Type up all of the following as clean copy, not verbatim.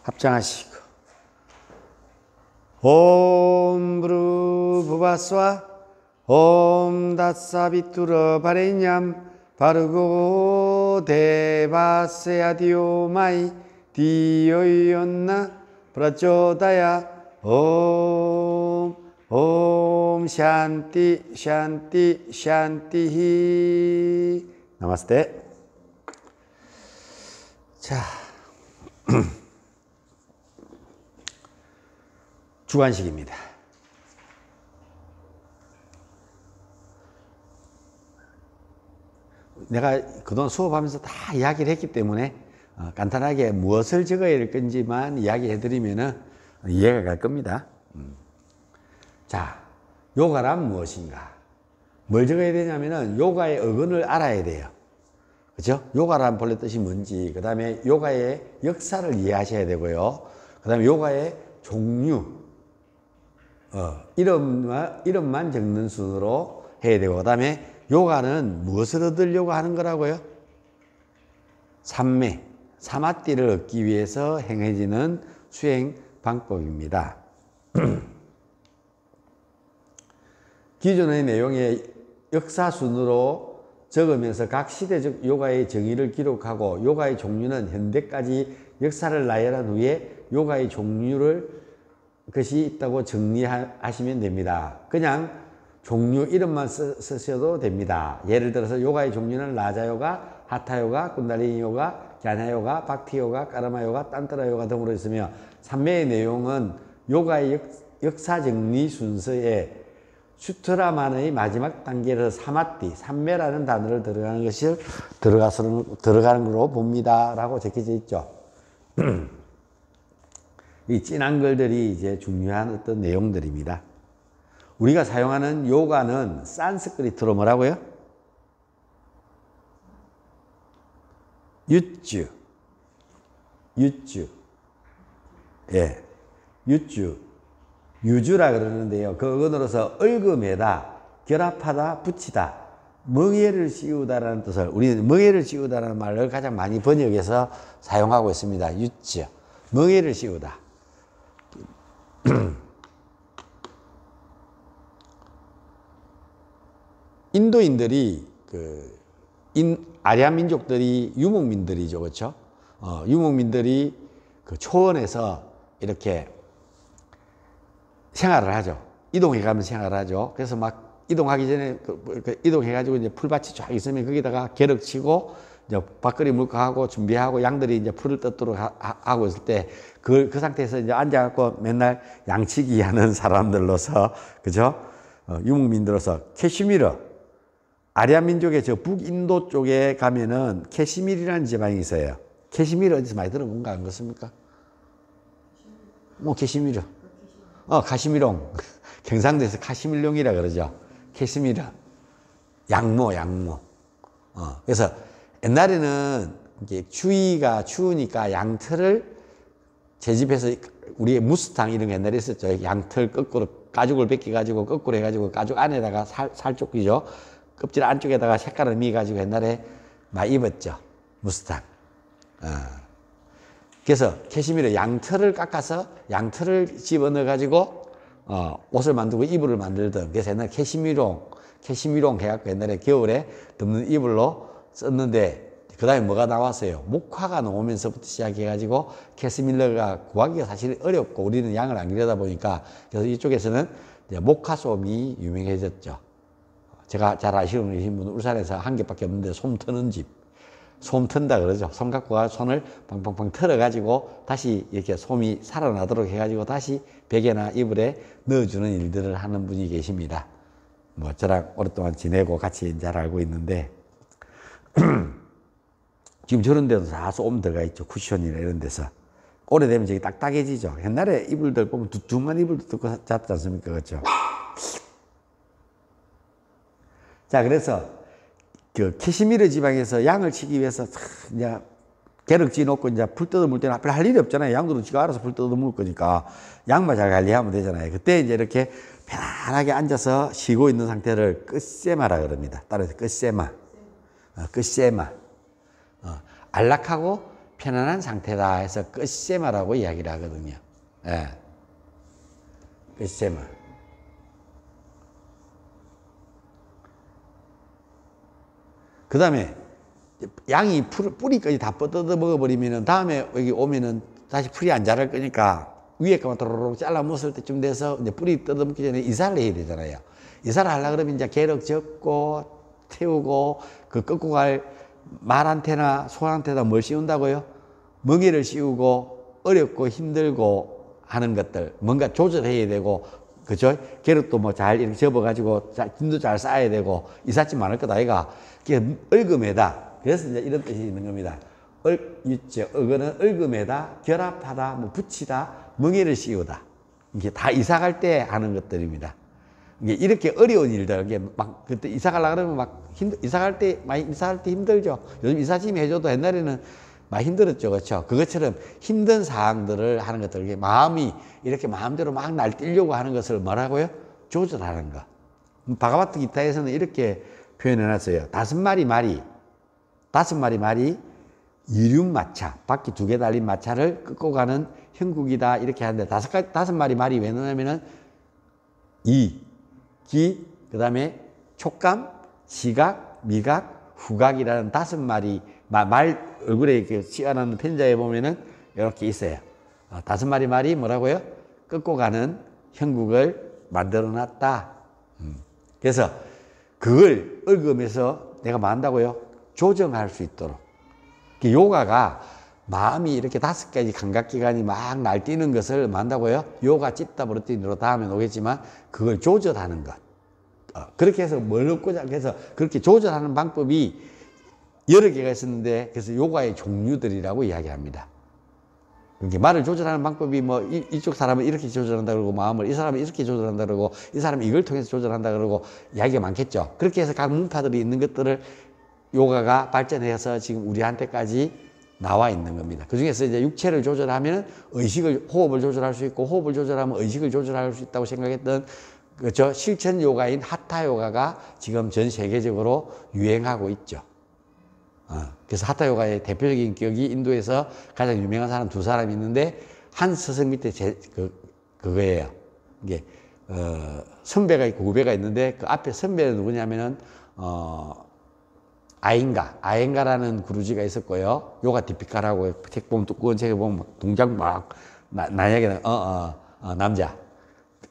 합장하시고 옴 브루 부바스와 옴 다사비투러 바레냠 바르고 데바세아디오 마이 디오이온나 프라초다야 옴 샨티 샨티 샨티히 나마스테. 자 주관식입니다. 내가 그동안 수업하면서 다 이야기를 했기 때문에 간단하게 무엇을 적어야 할 건지만 이야기해 드리면 이해가 갈 겁니다. 자, 요가란 무엇인가? 뭘 적어야 되냐면은 요가의 어근을 알아야 돼요. 그죠? 요가란 본래 뜻이 뭔지, 그 다음에 요가의 역사를 이해하셔야 되고요. 그 다음에 요가의 종류, 이름만 적는 순으로 해야 되고, 그 다음에 요가는 무엇을 얻으려고 하는 거라고요? 삼매, 사마띠를 얻기 위해서 행해지는 수행 방법입니다. 기존의 내용의 역사순으로 적으면서 각 시대적 요가의 정의를 기록하고 요가의 종류는 현대까지 역사를 나열한 후에 요가의 종류를 것이 있다고 정리하시면 됩니다. 그냥 종류 이름만 쓰셔도 됩니다. 예를 들어서 요가의 종류는 라자요가, 하타요가, 군달리니 요가, 갸냐요가, 박티요가, 까라마요가, 딴따라요가 등으로 있으며 삼매의 내용은 요가의 역사 정리 순서에 슈트라만의 마지막 단계에서 사마띠, 삼매라는 단어를 들어가는 것이 들어가는 걸로 봅니다. 라고 적혀져 있죠. 이 진한 글들이 이제 중요한 어떤 내용들입니다. 우리가 사용하는 요가는 산스크리트로 뭐라고요? 유주. 예. 유주라 그러는데요. 그 어근으로서 얽음에다, 결합하다, 붙이다, 멍에를 씌우다라는 뜻을, 우리는 멍에를 씌우다라는 말을 가장 많이 번역해서 사용하고 있습니다. 유주. 멍에를 씌우다. 인도인들이 아리아 민족들이 유목민들이죠, 그렇죠? 유목민들이 그 초원에서 이렇게 생활을 하죠. 이동해가면서 생활을 하죠. 그래서 막 이동하기 전에 이동해가지고 이제 풀밭이 쫙 있으면 거기다가 계륵치고 이제 밥그리 물고하고 준비하고 양들이 이제 풀을 뜯도록 하고 있을 때 그 상태에서 이제 앉아갖고 맨날 양치기 하는 사람들로서, 그죠? 유목민들로서 캐시미르. 아리아 민족의 저 북인도 쪽에 가면은 캐시미르라는 지방이 있어요. 캐시미르 어디서 많이 들어본 거 안 그렇습니까? 뭐 캐시미르. 카시미롱. 경상도에서 카시밀룡이라 그러죠. 캐시미르. 양모. 그래서 옛날에는 이게 추위가 추우니까 양털을 제집에서 우리의 무스탕 이런 게 옛날에 있었죠. 양털 거꾸로 가죽을 벗겨가지고 거꾸로 해가지고 가죽 안에다가 살 쪽이죠. 껍질 안쪽에다가 색깔을 미가지고 옛날에 많이 입었죠. 무스탕. 그래서 캐시미르 양털을 깎아서 양털을 집어넣어가지고 옷을 만들고 이불을 만들던, 그래서 옛날에 캐시미롱 해갖고 옛날에 겨울에 덮는 이불로 썼는데, 그 다음에 뭐가 나왔어요? 목화가 나오면서부터 시작해가지고 캐시미르가 구하기가 사실 어렵고 우리는 양을 안 기르다 보니까, 그래서 이쪽에서는 이제 목화솜이 유명해졌죠. 제가 잘 아시는 분은 울산에서 한 개밖에 없는데 솜 트는 집. 솜 튼다 그러죠. 솜 갖고 손을 팡팡팡 털어가지고 다시 이렇게 솜이 살아나도록 해가지고 다시 베개나 이불에 넣어주는 일들을 하는 분이 계십니다. 뭐 저랑 오랫동안 지내고 같이 잘 알고 있는데 지금 저런 데도 다 솜 들어가 있죠. 쿠션이나 이런 데서. 오래되면 저기 딱딱해지죠. 옛날에 이불들 보면 두툼한 이불도 듣고 잤지 않습니까? 그렇죠? 자, 그래서 그 캐시미르 지방에서 양을 치기 위해서 이제 계륵지 놓고 이제 풀 뜯어 물 때는 앞에 할 일이 없잖아요. 양들은 지가 알아서 풀 뜯어 물 거니까 양만 잘 관리하면 되잖아요. 그때 이제 이렇게 편안하게 앉아서 쉬고 있는 상태를 끝세마라 그럽니다. 따라서 끝세마. 안락하고 편안한 상태다 해서 끝세마라고 이야기를 하거든요. 예. 끝세마. 그 다음에 양이 뿌리까지 다 뻗어 먹어버리면은 다음에 여기 오면은 다시 풀이 안 자랄 거니까 위에 거만 도로록 잘라 먹을 때쯤 돼서 이제 뿌리 뜯어먹기 전에 이사를 해야 되잖아요. 이사를 하려고 그러면 이제 계력 접고 태우고 그 꺾고 갈 말한테나 소한테나 뭘 씌운다고요? 멍에를 씌우고 어렵고 힘들고 하는 것들 뭔가 조절해야 되고 그죠? 계력도 뭐 잘 이렇게 접어가지고 힘도 잘 쌓아야 되고 이삿짐 많을 거다 아이가 그게 얽음에다 그래서 이제 이런 뜻이 있는 겁니다. 어거는 얽음에다 결합하다 뭐 붙이다 멍에를 씌우다 이게 다 이사 갈 때 하는 것들입니다. 이게 이렇게 어려운 일들 이게 막 그때 이사 가려고 그러면 막 이사 갈 때 많이 이사할 때 힘들죠. 요즘 이삿짐 해줘도 옛날에는 많이 힘들었죠. 그렇죠? 그것처럼 힘든 사항들을 하는 것들, 이게 마음이 이렇게 마음대로 막 날뛰려고 하는 것을 뭐라고요? 조절하는 거. 바가바트 기타에서는 이렇게 표현해 놨어요. 다섯 마리 말이 이륜마차, 바퀴 2개 달린 마차를 끌고 가는 형국이다. 이렇게 하는데 다섯 마리 말이 왜 넣냐면은 그 다음에 촉감, 시각, 미각, 후각이라는 5마리 말 얼굴에 이렇게 씌워놓는 편자에 보면은 이렇게 있어요. 5마리 말이 뭐라고요? 끌고 가는 형국을 만들어 놨다. 그래서 그걸 얽으면서 내가 뭐 한다고요? 조정할 수 있도록. 요가가 마음이 이렇게 5가지 감각기관이 막 날뛰는 것을 뭐 한다고요? 요가 찝다 버릇띠로 다음에 오겠지만 그걸 조절하는 것. 그렇게 해서 뭘 얻고자 해서 그렇게 조절하는 방법이 여러 개가 있었는데 그래서 요가의 종류들이라고 이야기합니다. 이렇게 말을 조절하는 방법이 뭐 이쪽 사람은 이렇게 조절한다 그러고 마음을 이 사람은 이렇게 조절한다 그러고 이 사람은 이걸 통해서 조절한다 그러고 이야기가 많겠죠. 그렇게 해서 각 문파들이 있는 것들을 요가가 발전해서 지금 우리한테까지 나와 있는 겁니다. 그 중에서 이제 육체를 조절하면 호흡을 조절할 수 있고 호흡을 조절하면 의식을 조절할 수 있다고 생각했던 그렇죠. 실천 요가인 하타 요가가 지금 전 세계적으로 유행하고 있죠. 그래서 하타 요가의 대표적인 격이 인도에서 가장 유명한 사람 2사람이 있는데 한 스승 밑에 그거예요. 이게 선배가 있고 후배가 있는데 그 앞에 선배는 누구냐면은 아yen가라는 구루지가 있었고요. 요가 디피카라고 책 보면 두꺼운 책에 보면 동작 막 만약에 남자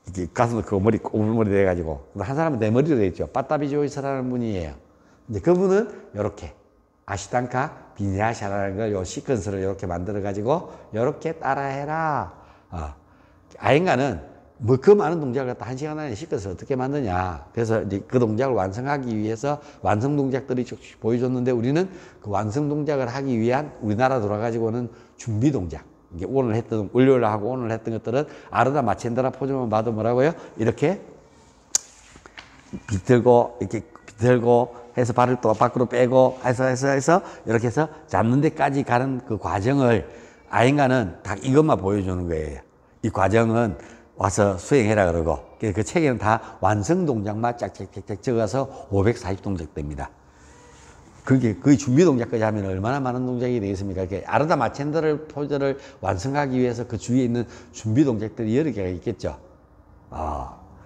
이렇게 가슴 그 머리 꼬불머리 돼가지고 한 사람은 내 머리로 돼 있죠. 빠따비조이스라는 분이에요. 근데 그분은 이렇게 아시탄카 비냐샤라는 걸 요 시퀀스를 이렇게 만들어 가지고 이렇게 따라해라. 아yen가는 뭐 그 많은 동작을 갖다 1시간 안에 시켜서 어떻게 만드냐. 그래서 이제 그 동작을 완성하기 위해서 완성 동작들이 쭉 보여줬는데 우리는 그 완성 동작을 하기 위한 우리나라 돌아가지고는 준비 동작. 이게 오늘 했던, 월요일 하고 오늘 했던 것들은 아르다 마첸드라 포즈만 봐도 뭐라고요? 이렇게 비틀고, 이렇게 비틀고 해서 발을 또 밖으로 빼고 해서 이렇게 해서 잡는 데까지 가는 그 과정을 아yen가는 딱 이것만 보여주는 거예요. 이 과정은 와서 수행해라 그러고 그 책에는 다 완성 동작만 짝짝짝짝 적어서 540동작 됩니다. 그게 거의 준비 동작까지 하면 얼마나 많은 동작이 되겠습니까? 이렇게 아르다 마첸드를 포즈를 완성하기 위해서 그 주위에 있는 준비 동작들이 여러 개가 있겠죠.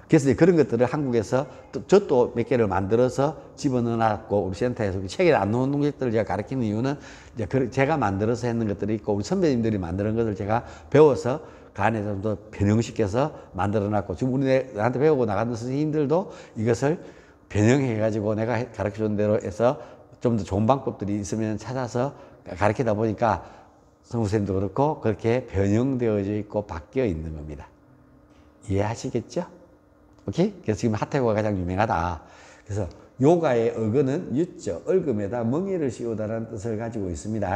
그래서 이제 그런 것들을 한국에서 저 또 몇 개를 만들어서 집어넣어놨고 우리 센터에서 책에 안 넣은 동작들을 제가 가르치는 이유는 이제 제가 만들어서 했는 것들이 있고 우리 선배님들이 만드는 것을 제가 배워서 그 안에 좀 더 변형시켜서 만들어놨고 지금 우리한테 배우고 나가는 선생님들도 이것을 변형해가지고 내가 가르쳐준 대로 해서 좀 더 좋은 방법들이 있으면 찾아서 가르치다 보니까 선생님도 그렇고 그렇게 변형되어져 있고 바뀌어 있는 겁니다. 이해하시겠죠? 오케이? 그래서 지금 하타요가가 가장 유명하다. 그래서 요가의 어근은 유자, 얽음에다 멍에를 씌우다라는 뜻을 가지고 있습니다.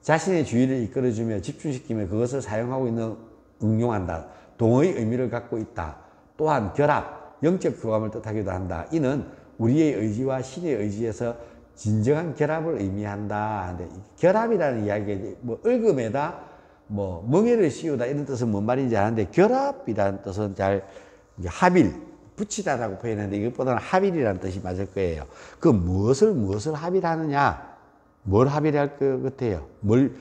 자신의 주의를 이끌어주며 집중시키며 그것을 사용하고 있는 응용한다. 동의 의미를 갖고 있다. 또한 결합, 영적 교감을 뜻하기도 한다. 이는 우리의 의지와 신의 의지에서 진정한 결합을 의미한다. 근데 결합이라는 이야기가 뭐 얽음에다 뭐 멍에를 씌우다 이런 뜻은 뭔 말인지 아는데 결합이라는 뜻은 잘 합일, 붙이다라고 표현했는데 이것보다는 합일이라는 뜻이 맞을 거예요. 그 무엇을 합일하느냐? 뭘 합의를 할 것 같아요? 뭘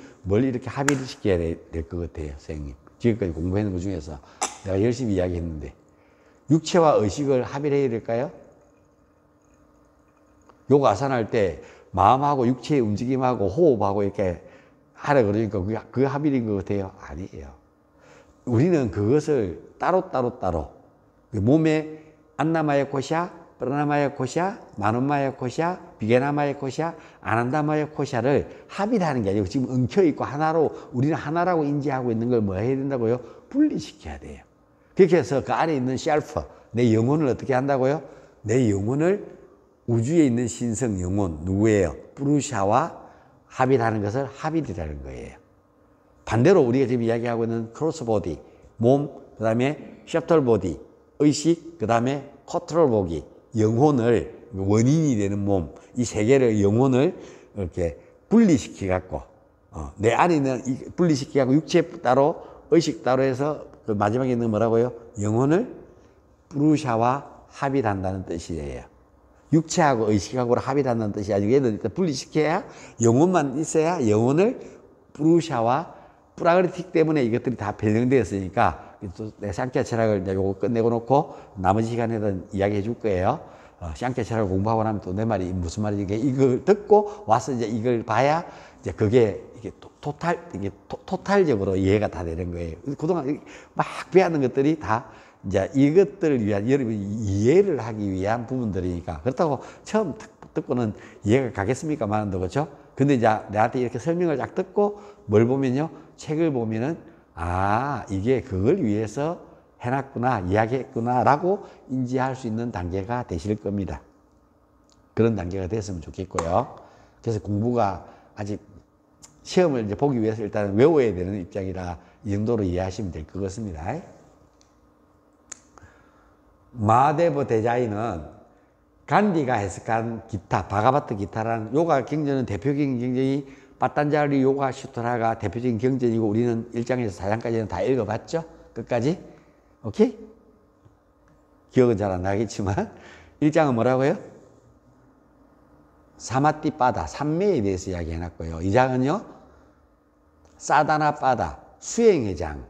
이렇게 합의를 시켜야 될 것 같아요, 선생님? 지금까지 공부하는 것 중에서 내가 열심히 이야기했는데 육체와 의식을 합의를 해야 될까요? 요가 아산할 때 마음하고 육체의 움직임하고 호흡하고 이렇게 하라 그러니까 그게 합의인 것 같아요? 아니에요. 우리는 그것을 따로 몸에 안나마야 코샤, 프라나마야 코샤, 마노마야 코샤, 비게나마야 코샤, 아난다마야 코샤를 합의를 하는 게 아니고 지금 엉켜있고 하나로 우리는 하나라고 인지하고 있는 걸 뭐 해야 된다고요? 분리시켜야 돼요. 그렇게 해서 그 안에 있는 셀프, 내 영혼을 어떻게 한다고요? 내 영혼을 우주에 있는 신성 영혼 누구예요? 프루샤와 합의를 하는 것을 합의라는 거예요. 반대로 우리가 지금 이야기하고 있는 크로스보디, 몸, 그 다음에 셔틀보디, 의식, 그 다음에 컨트롤보디, 영혼을 원인이 되는 몸, 이 세 개를 영혼을 이렇게 분리시켜갖고 내 안에 있는 분리시켜갖고 육체 따로, 의식 따로 해서 그 마지막에 있는 뭐라고요? 영혼을 프루샤와 합의를 한다는 뜻이에요. 육체하고 의식하고 합의를 한다는 뜻이 아니고 얘들 일단 분리시켜야 영혼만 있어야 영혼을 프루샤와 프라그리틱 때문에 이것들이 다 변형되었으니까 내 샹키아 철학을 이제 요거 끝내고 놓고 나머지 시간에는 이야기해 줄 거예요. 샹키아 철학을 공부하고 나면 또 내 말이 무슨 말인지 이걸 듣고 와서 이제 이걸 봐야 이제 그게 이게 토탈적으로 이해가 다 되는 거예요. 그동안 막 배우는 것들이 다 이제 이것들을 위한 여러분이 이해를 하기 위한 부분들이니까 그렇다고 처음 듣고는 이해가 가겠습니까만 그렇죠? 근데 이제 내한테 이렇게 설명을 딱 듣고 뭘 보면요 책을 보면은 아 이게 그걸 위해서 해놨구나 이야기했구나 라고 인지할 수 있는 단계가 되실 겁니다. 그런 단계가 됐으면 좋겠고요. 그래서 공부가 아직 시험을 이제 보기 위해서 일단 외워야 되는 입장이라 이 정도로 이해하시면 될 것 같습니다. 마하데바 대자이는 간디가 해석한 기타, 바가바트 기타라는 요가 경전은 대표적인 경전이 빠딴자리 요가 슈트라가 대표적인 경전이고 우리는 1장에서 4장까지는 다 읽어봤죠? 끝까지? 오케이? 기억은 잘 안 나겠지만 1장은 뭐라고요? 사마띠 빠다, 삼매에 대해서 이야기해놨고요. 2장은요 사다나 빠다, 수행의 장,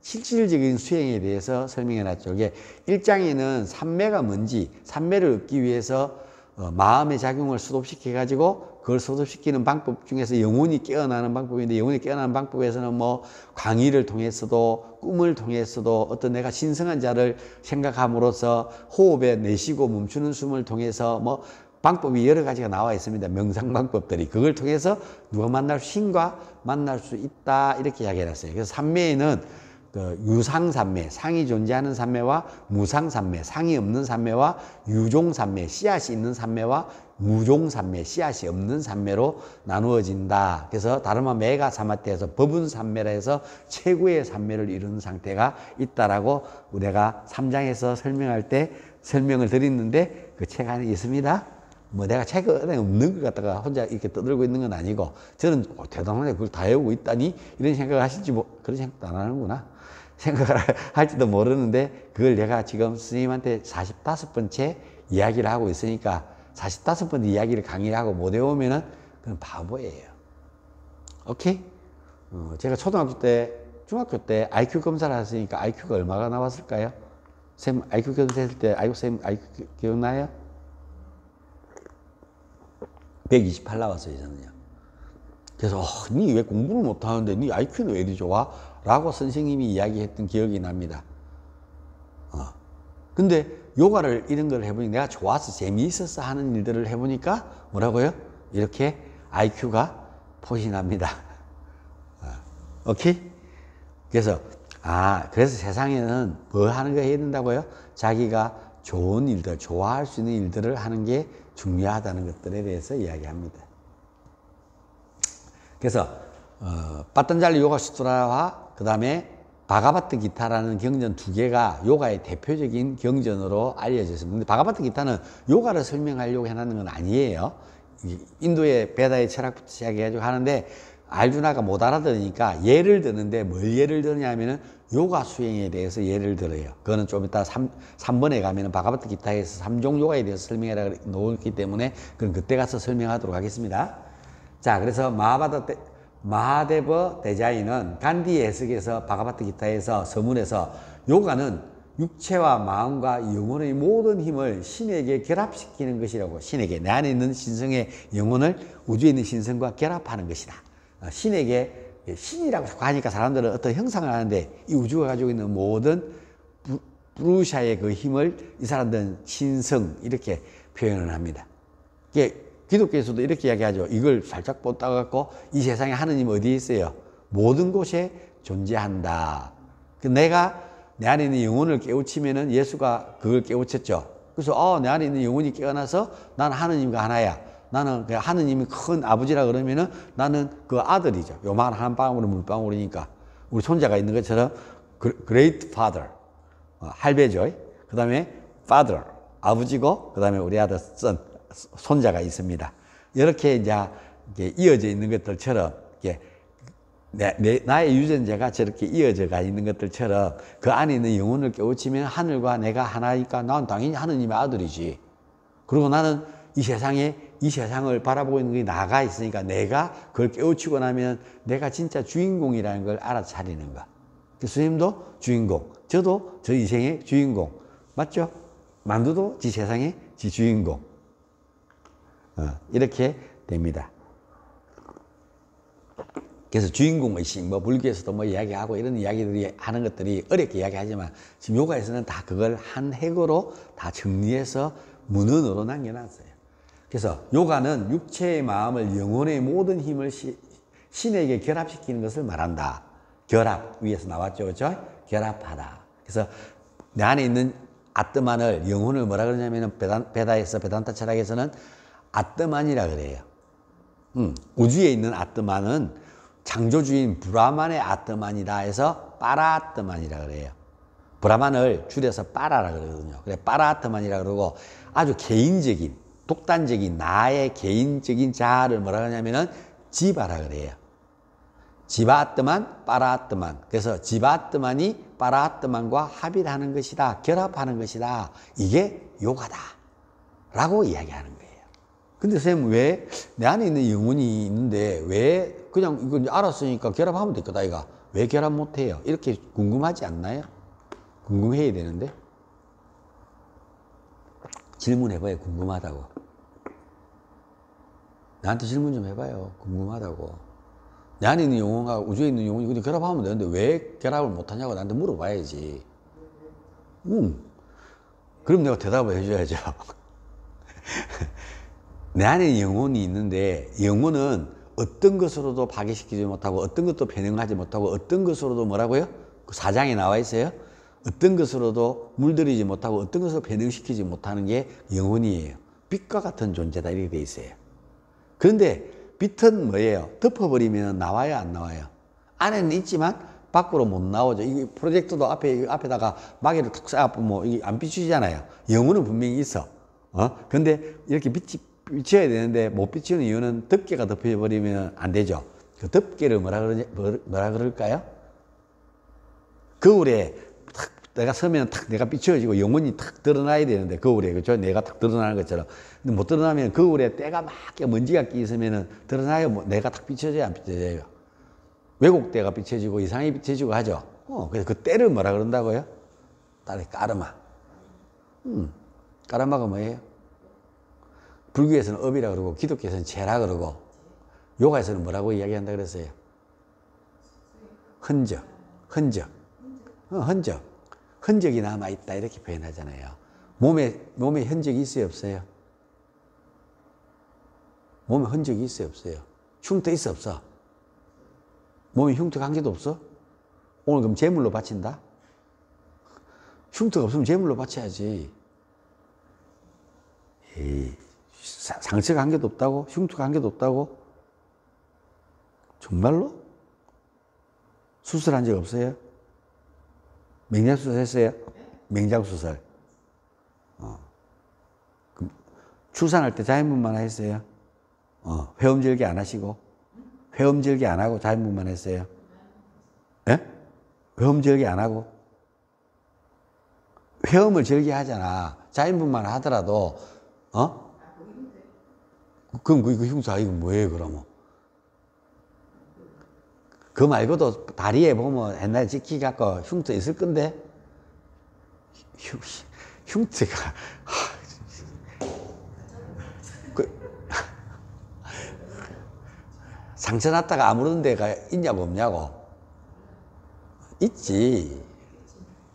실질적인 수행에 대해서 설명해놨죠. 이게 1장에는 삼매가 뭔지, 삼매를 얻기 위해서 마음의 작용을 수도시켜가지고 그걸 수도시키는 방법 중에서 영혼이 깨어나는 방법인데 영혼이 깨어나는 방법에서는 뭐 강의를 통해서도 꿈을 통해서도 어떤 내가 신성한 자를 생각함으로써 호흡에 내쉬고 멈추는 숨을 통해서 뭐 방법이 여러 가지가 나와 있습니다. 명상 방법들이. 그걸 통해서 누가 만날 신과 만날 수 있다 이렇게 이야기해놨어요. 그래서 삼매에는 그 유상삼매, 상이 존재하는 삼매와 무상삼매, 상이 없는 삼매와 유종삼매, 씨앗이 있는 삼매와 무종삼매, 씨앗이 없는 삼매로 나누어진다. 그래서 다른 말 메가 사마테에서 법은 삼매라 해서 최고의 삼매를 이루는 상태가 있다라고 우리가 3장에서 설명할 때 설명을 드렸는데 그 책 안에 있습니다. 뭐 내가 책에 없는 것 같다가 혼자 이렇게 떠들고 있는 건 아니고 저는 대단하네 그걸 다 외우고 있다니 이런 생각을 하실지 뭐 그런 생각도 안 하는구나 생각을 할지도 모르는데 그걸 내가 지금 스님한테 45번째 이야기를 하고 있으니까 45번째 이야기를 강의를 하고 못 외우면은 그건 바보예요. 오케이? 제가 초등학교 때 중학교 때 IQ 검사를 했으니까 IQ가 얼마가 나왔을까요? 쌤 IQ 검사했을 때 쌤 IQ 기억나요? 128 나왔어요, 저는요. 그래서, 니 왜 공부를 못하는데, 니 IQ는 왜 이리 좋아? 라고 선생님이 이야기했던 기억이 납니다. 근데, 요가를 이런 걸 해보니 내가 좋아서 재미있어서 하는 일들을 해보니까, 뭐라고요? 이렇게 IQ가 포신합니다. 오케이? 그래서, 그래서 세상에는 뭐 하는 거 해야 된다고요? 자기가 좋은 일들, 좋아할 수 있는 일들을 하는 게 중요하다는 것들에 대해서 이야기합니다. 그래서 빠딴잘리 요가 수트라와 그 다음에 바가바트 기타라는 경전 두 개가 요가의 대표적인 경전으로 알려져 있습니다. 근데 바가바트 기타는 요가를 설명하려고 해놨는 건 아니에요. 인도의 베다의 철학부터 시작해가지고 하는데 알주나가 못 알아들으니까 예를 드는데 뭘 예를 드느냐 하면은 요가 수행에 대해서 예를 들어요. 그거는 좀 이따 3번에 가면은 바가바트 기타에서 3종 요가에 대해서 설명해라 놓기 때문에 그건 그때 가서 설명하도록 하겠습니다. 자, 그래서 마하데버 대자이는 간디의 해석에서 바가바트 기타에서 서문에서 요가는 육체와 마음과 영혼의 모든 힘을 신에게 결합시키는 것이라고. 신에게, 내 안에 있는 신성의 영혼을 우주에 있는 신성과 결합하는 것이다. 신에게, 신이라고 자꾸 하니까 사람들은 어떤 형상을 하는데 이 우주가 가지고 있는 모든 브루샤의 그 힘을 이 사람들은 신성 이렇게 표현을 합니다. 이게 기독교에서도 이렇게 이야기하죠. 이걸 살짝 뻗다갖고 이 세상에 하느님 어디에 있어요? 모든 곳에 존재한다. 내가 내 안에 있는 영혼을 깨우치면은 예수가 그걸 깨우쳤죠. 그래서 내 안에 있는 영혼이 깨어나서 나는 하느님과 하나야. 나는 그냥 하느님이 큰 아버지라 그러면은 나는 그 아들이죠. 요만 한 방울은 물방울이니까 우리 손자가 있는 것처럼 great father 할배죠. 그 다음에 father 아버지고 그 다음에 우리 아들 son 손자가 있습니다. 이렇게 이제 이어져 있는 것들처럼 나의 유전자가 저렇게 이어져가 있는 것들처럼 그 안에 있는 영혼을 깨우치면 하늘과 내가 하나니까 난 당연히 하느님의 아들이지. 그리고 나는 이 세상을 바라보고 있는 게 나가 있으니까 내가 그걸 깨우치고 나면 내가 진짜 주인공이라는 걸 알아차리는 거. 교수님도 주인공, 저도 저 인생의 주인공. 맞죠? 만두도 지 세상의 지 주인공. 이렇게 됩니다. 그래서 주인공의식, 불교에서도 이야기하고 이런 이야기들이 하는 것들이 어렵게 이야기하지만 지금 요가에서는 다 그걸 한 핵으로 다 정리해서 문헌으로 남겨놨어요. 그래서 요가는 육체의 마음을 영혼의 모든 힘을 신에게 결합시키는 것을 말한다. 결합, 위에서 나왔죠. 그렇죠? 결합하다. 그래서 내 안에 있는 아뜨만을, 영혼을 뭐라 그러냐면 베단타 철학에서는 아뜨만이라 그래요. 우주에 있는 아뜨만은 창조주인 브라만의 아뜨만이다 해서 빠라아뜨만이라 그래요. 브라만을 줄여서 빠라라 그러거든요. 그래 빠라아뜨만이라 그러고 아주 개인적인, 독단적인 나의 개인적인 자아를 뭐라 하냐면은 지바라 그래요. 지바아뜨만, 빠라아뜨만. 그래서 지바아뜨만이 빠라아뜨만과 합의를 하는 것이다. 결합하는 것이다. 이게 요가다. 라고 이야기하는 거예요. 근데 선생님 왜 내 안에 있는 영혼이 있는데 왜 그냥 이거 알았으니까 결합하면 될 거다 이가 왜 결합 못해요? 이렇게 궁금하지 않나요? 궁금해야 되는데 질문해봐요. 궁금하다고. 나한테 질문 좀 해봐요. 궁금하다고. 내 안에 있는 영혼과 우주에 있는 영혼이 그냥 결합하면 되는데 왜 결합을 못하냐고 나한테 물어봐야지. 그럼 내가 대답을 해줘야죠. 내 안에 영혼이 있는데 영혼은 어떤 것으로도 파괴시키지 못하고 어떤 것도 변형하지 못하고 어떤 것으로도 뭐라고요? 그 사장에 나와 있어요. 어떤 것으로도 물들이지 못하고 어떤 것으로 변형시키지 못하는 게 영혼이에요. 빛과 같은 존재다 이렇게 돼 있어요. 그런데 빛은 뭐예요? 덮어버리면 나와요 안 나와요? 안에는 있지만 밖으로 못 나오죠. 이 프로젝터도 앞에다가 마개를 툭 쏴 이게 안 비추잖아요. 영혼은 분명히 있어. 근데 이렇게 비춰야 되는데 못 비추는 이유는 덮개가 덮여버리면 안 되죠. 그 덮개를 뭐라 그럴까요? 거울에 탁 내가 서면 탁 내가 비춰지고 영혼이 탁 드러나야 되는데 거울에 그죠? 내가 탁 드러나는 것처럼. 근데 못 드러나면 거울에 때가 막 먼지가 끼 있으면은 드러나요? 내가 탁 비춰져요? 안 비춰져요? 왜곡때가 비춰지고 이상이 비춰지고 하죠. 그래서 그 때를 뭐라 그런다고요? 딸이 까르마. 까르마가 뭐예요? 불교에서는 업이라 그러고 기독교에서는 죄라 그러고 요가에서는 뭐라고 이야기한다 그랬어요? 흔적. 흔적이 남아있다 이렇게 표현하잖아요. 몸에 흔적이 있어요 없어요? 몸에 흔적이 있어요 없어요? 흉터 있어 없어? 몸에 흉터 한 개도 없어? 오늘 그럼 제물로 바친다? 흉터가 없으면 제물로 바쳐야지. 에이, 상처가 한 개도 없다고? 흉터가 한 개도 없다고? 정말로? 수술한 적 없어요? 맹장수술 했어요? 맹장수술. 출산할 때 자연분만 했어요? 회음절개 안 하시고? 회음절개 안 하고 자연분만 했어요? 예? 회음절개 안 하고? 회음을 절개하잖아. 자연분만 하더라도, 그럼 그 흉터, 이거 뭐예요, 그러면? 그 말고도 다리에 보면 옛날에 찍히 갖고 흉터 있을 건데, 흉터가, 상처 났다가 아무런 데가 있냐고 없냐고. 있지.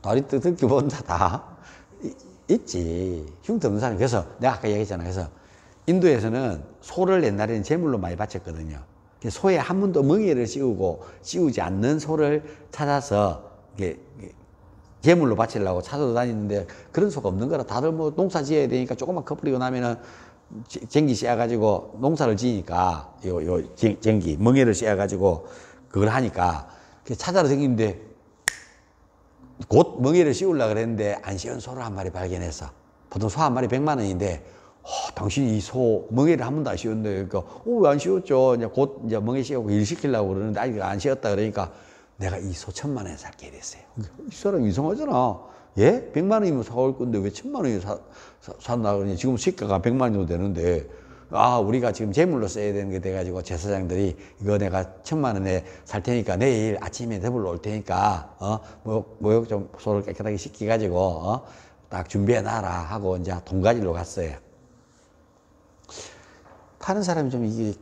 다리 뜨겁게 본다, 다. 있지. 흉터 없는 사람. 그래서 내가 아까 얘기했잖아. 그래서 인도에서는 소를 옛날에는 제물로 많이 바쳤거든요. 소에 한 번도 멍에를 씌우지 않는 소를 찾아서 제물로 바치려고 찾아서 다니는데 그런 소가 없는 거라. 다들 뭐 농사 지어야 되니까 조금만 커버리고 나면은 쟁기 씌워가지고 농사를 지니까 쟁기 멍에를 씌워가지고 그걸 하니까 찾아서 생기는데 곧 멍에를 씌우려고 그랬는데 안 씌운 소를 한 마리 발견했어. 보통 소 한 마리 100만 원인데 당신이 이 소 멍에를 한 번도 안 씌웠는데 그러니까 왜 안 씌웠죠? 이제 곧 이제 멍에 씌우고 일 시키려고 그러는데 아직 안 씌웠다 그러니까 내가 이 소 1000만 원에 살게 됐어요. 이 사람 이상하잖아. 예? 100만 원이면 사올 건데 왜 1000만 원이 샀나 그러니 지금 시가가 100만 원 정도 되는데 우리가 지금 제물로 써야 되는 게 돼가지고 제사장들이 이거 내가 1000만 원에 살 테니까 내일 아침에 대불러 올 테니까 목욕 좀 소를 깨끗하게 씻기가지고 딱 준비해 놔라 하고 이제 돈 가지러 갔어요. 파는 사람이 좀 이게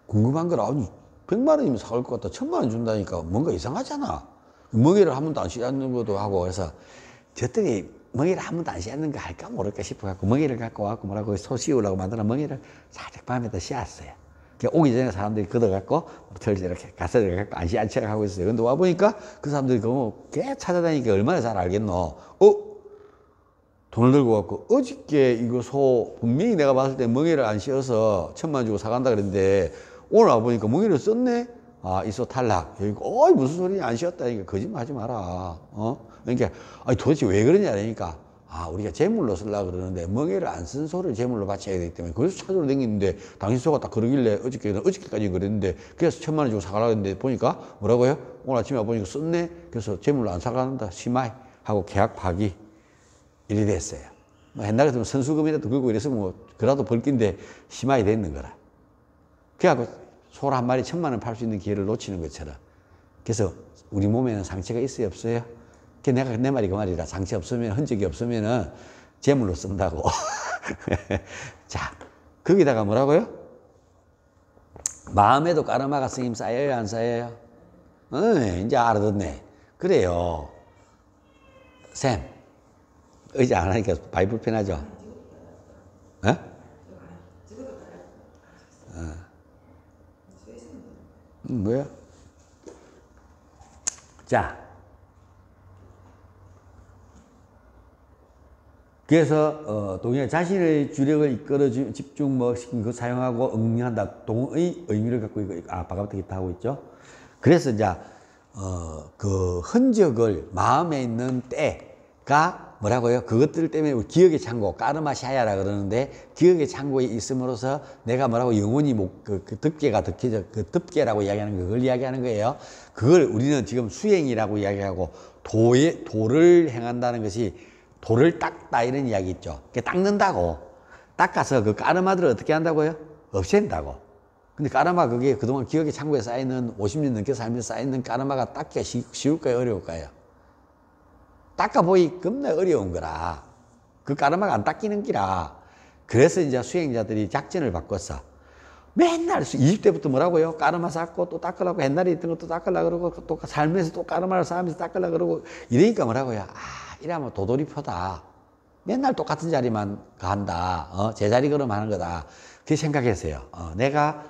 궁금한 거라. 아니 100만 원이면 사올 것 같다 1000만 원 준다니까 뭔가 이상하잖아. 멍에를 한 번도 안 씌웠는 것도 하고 그래서 저들이 멍에를 한 번도 안 씌웠는 거 할까 모를까 싶어갖고 멍에를 갖고 와갖고 뭐라고 소 씌우려고 만드는 멍에를 살짝 밤에다 씌웠어요. 오기 전에 사람들이 걷어갖고 털지 이렇게 가서 안 씌운 척 하고 있어요. 근데 와보니까 그 사람들이 걔 찾아다니니까 얼마나 잘 알겠노. 돈을 들고 갖고 어저께 이거 소 분명히 내가 봤을 때 멍에를 안 씌워서 1000만 원 주고 사간다 그랬는데 오늘 와보니까 멍에를 썼네. 이 소 탈락. 여기 무슨 소리냐 안 씌웠다니까 거짓말 하지 마라. 그러니까 도대체 왜 그러냐 그러니까 우리가 제물로 쓰려고 그러는데 멍에를 안 쓴 소를 제물로 바쳐야 되기 때문에 그래서 찾으러 다니는데 당신 소가 딱 그러길래 어저께까지 그랬는데 그래서 1000만 원 주고 사가라고 했는데 보니까 뭐라고요? 오늘 아침에 와보니까 썼네. 그래서 제물로 안 사간다. 심하이 하고 계약 파기. 이래 됐어요. 옛날에 같으면 선수금이라도 걸고 이랬으면 그라도 벌긴데 심하게 됐는 거라. 그래갖고 소를 한 마리 1000만 원 팔 수 있는 기회를 놓치는 것처럼. 그래서 우리 몸에는 상처가 있어요, 없어요? 내가 내 말이 그 말이라. 상처 없으면, 흔적이 없으면은 제물로 쓴다고. 자, 거기다가 뭐라고요? 마음에도 까르마가 스님 쌓여요, 안 쌓여요? 이제 알아듣네. 그래요. 쌤. 의자 안 하니까 많이 불편하죠? 뭐야? 자. 그래서, 동의가 자신의 주력을 이끌어 집중 그 사용하고 응용한다. 동의 의미를 갖고 바깥에 있다 하고 있죠. 그래서 이제, 그 흔적을 마음에 있는 때가 뭐라고요? 그것들 때문에 기억의 창고, 까르마샤야라 그러는데 기억의 창고에 있음으로써 내가 뭐라고 영원히 그 덮개가 덮여져, 그 덮개라고 이야기하는 거, 그걸 이야기하는 거예요. 그걸 우리는 지금 수행이라고 이야기하고 도를 행한다는 것이 돌을 닦다 이런 이야기 있죠. 닦는다고. 닦아서 그 까르마들을 어떻게 한다고요? 없앤다고. 근데 까르마 그게 그동안 기억의 창고에 쌓이는 50년 넘게 살면서 쌓이는 까르마가 닦기가 쉬울까요? 어려울까요? 닦아보기 겁나 어려운 거라. 그 까르마가 안 닦이는 기라. 그래서 이제 수행자들이 작전을 바꿨어. 맨날 20대부터 뭐라고요? 까르마 쌓고 또 닦으려고 옛날에 있던 것도 닦으려고 그러고 또 살면서 또 까르마를 쌓으면서 닦으려고 그러고 이러니까 뭐라고요? 이러면 도돌이표다. 맨날 똑같은 자리만 간다. 제자리 걸음 하는 거다. 그렇게 생각했어요. 내가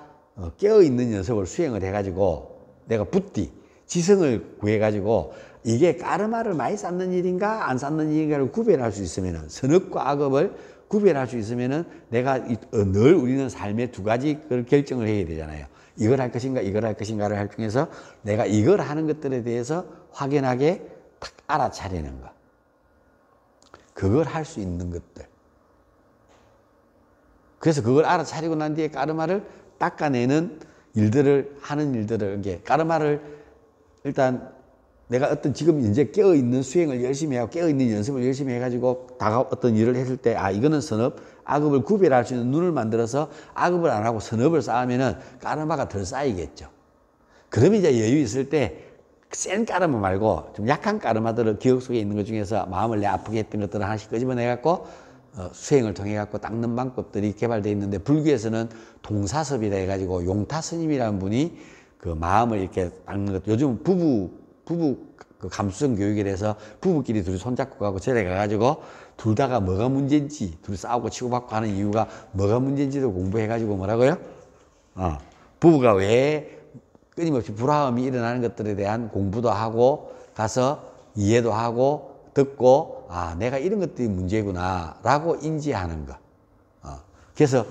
깨어있는 연습을 수행을 해가지고 내가 부띠, 지성을 구해가지고 이게 까르마를 많이 쌓는 일인가 안 쌓는 일인가를 구별할 수 있으면은 선업과 악업을 구별할 수 있으면은 내가 늘 우리는 삶의 두 가지 걸 결정을 해야 되잖아요. 이걸 할 것인가 이걸 할 것인가를 할 중에서 내가 이걸 하는 것들에 대해서 확연하게 딱 알아차리는 거. 그걸 할 수 있는 것들. 그래서 그걸 알아차리고 난 뒤에 까르마를 닦아내는 일들을 하는 일들을 이게 까르마를 일단 내가 어떤 지금 이제 깨어있는 수행을 열심히 하고 깨어있는 연습을 열심히 해가지고 어떤 일을 했을 때 이거는 선업, 악업을 구별할 수 있는 눈을 만들어서 악업을 안 하고 선업을 쌓으면은 까르마가 덜 쌓이겠죠. 그러면 이제 여유 있을 때 센 까르마 말고 좀 약한 까르마들을 기억 속에 있는 것 중에서 마음을 내 아프게 했던 것들을 하나씩 끄집어내 갖고 수행을 통해 갖고 닦는 방법들이 개발되어 있는데, 불교에서는 동사섭이라 해가지고 용타 스님이라는 분이 그 마음을 이렇게 닦는 것, 요즘 부부 그 감수성 교육에 대해서 부부끼리 둘이 손잡고 가고 절에 가가지고 둘 다가 뭐가 문제인지, 둘이 싸우고 치고받고 하는 이유가 뭐가 문제인지도 공부해가지고 뭐라고요? 부부가 왜 끊임없이 불화음이 일어나는 것들에 대한 공부도 하고 가서 이해도 하고 듣고, 아, 내가 이런 것들이 문제구나 라고 인지하는 거. 그래서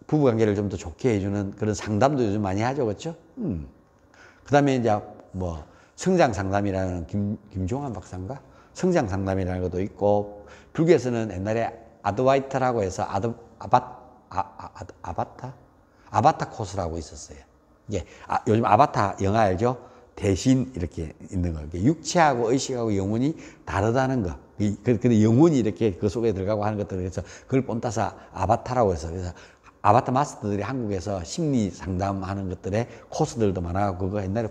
부부관계를 좀 더 좋게 해주는 그런 상담도 요즘 많이 하죠. 그렇죠? 그 다음에 이제 뭐 성장 상담이라는 김종환 박사인가? 성장 상담이라는 것도 있고, 불교에서는 옛날에 아드바이타라고 해서 아바타 코스라고 있었어요. 이게 요즘 아바타 영화 알죠? 대신 이렇게 있는 거. 육체하고 의식하고 영혼이 다르다는 거. 근데 영혼이 이렇게 그 속에 들어가고 하는 것들을 해서 그걸 본따서 아바타라고 해서, 그래서 아바타 마스터들이 한국에서 심리 상담하는 것들에 코스들도 많아가고, 그거 옛날에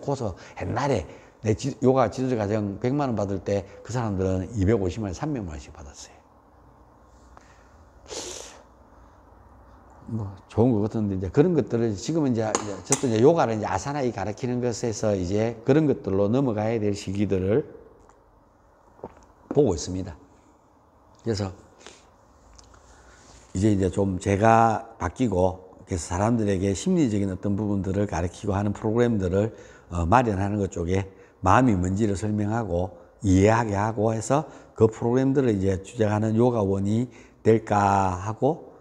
옛날에 내 요가 지도자 과정 100만 원 받을 때 그 사람들은 250만 원, 300만 원씩 받았어요. 뭐 좋은 것 같은데, 이제 그런 것들을 지금은 저도 이제 요가를 이제 아사나이 가르치는 것에서 이제 그런 것들로 넘어가야 될 시기들을 보고 있습니다. 그래서 이제 좀 제가 바뀌고, 그래서 사람들에게 심리적인 어떤 부분들을 가르치고 하는 프로그램들을 마련하는 것 쪽에 마음이 뭔지를 설명하고 이해하게 하고 해서 그 프로그램들을 이제 주장하는 요가원이 될까 하고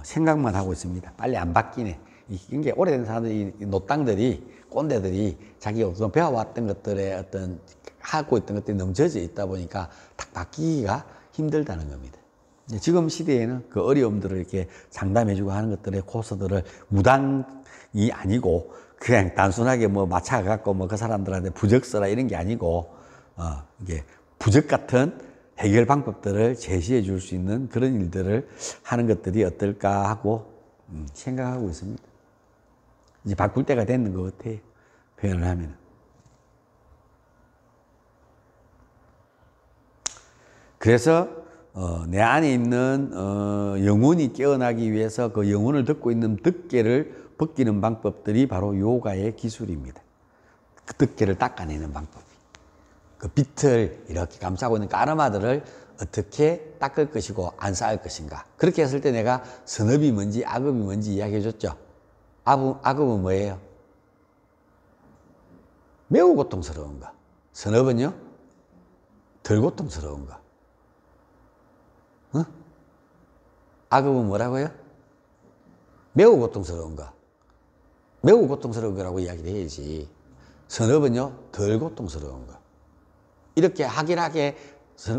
생각만 하고 있습니다. 빨리 안 바뀌네. 이게 오래된 사람들이, 노땅들이, 꼰대들이 자기가 어떤 배워왔던 것들에 어떤 하고 있던 것들이 너무 젖어 있다 보니까 딱 바뀌기가 힘들다는 겁니다. 지금 시대에는 그 어려움들을 이렇게 상담해주고 하는 것들의 코스들을 무당이 아니고 그냥 단순하게 뭐 맞춰갖고 뭐 그 사람들한테 부적 써라 이런 게 아니고, 이게 부적 같은 해결 방법들을 제시해 줄 수 있는 그런 일들을 하는 것들이 어떨까 하고 생각하고 있습니다. 이제 바꿀 때가 됐는 것 같아요. 표현을 하면. 그래서 내 안에 있는 영혼이 깨어나기 위해서 그 영혼을 듣고 있는 덮개를 벗기는 방법들이 바로 요가의 기술입니다. 그 덮개를 닦아내는 방법. 그 빛을 이렇게 감싸고 있는 까르마들을 어떻게 닦을 것이고 안 쌓을 것인가. 그렇게 했을 때 내가 선업이 뭔지 악업이 뭔지 이야기해 줬죠. 악업은 뭐예요? 매우 고통스러운 거. 선업은요? 덜 고통스러운 거. 악업은 뭐라고요? 매우 고통스러운 거. 매우 고통스러운 거라고 이야기를 해야지. 선업은요, 덜 고통스러운 거. 이렇게 확실하게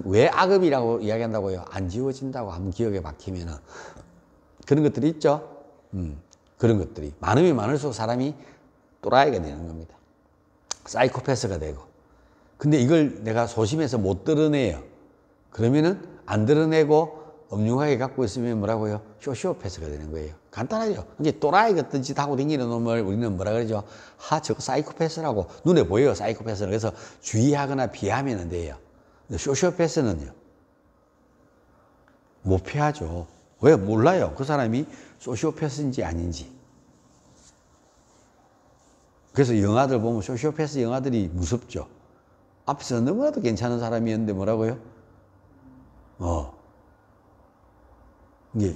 왜 악업이라고 이야기한다고요? 안 지워진다고 한번 기억에 박히면은 그런 것들이 있죠. 그런 것들이 많으면 많을수록 사람이 또라이가 되는 겁니다. 사이코패스가 되고. 근데 이걸 내가 소심해서 못 드러내요. 그러면은 안 드러내고 엄중하게 갖고 있으면 뭐라고요? 소시오패스가 되는 거예요. 간단하죠. 이게 또라이 같은 짓 하고 다니는 놈을 우리는 뭐라 그러죠? 저거 사이코패스라고 눈에 보여요, 사이코패스는. 그래서 주의하거나 피하면 돼요. 소시오패스는요, 못 피하죠. 왜? 몰라요. 그 사람이 소시오패스인지 아닌지. 그래서 영화들 보면 소시오패스 영화들이 무섭죠. 앞에서 너무나도 괜찮은 사람이었는데 뭐라고요? 이게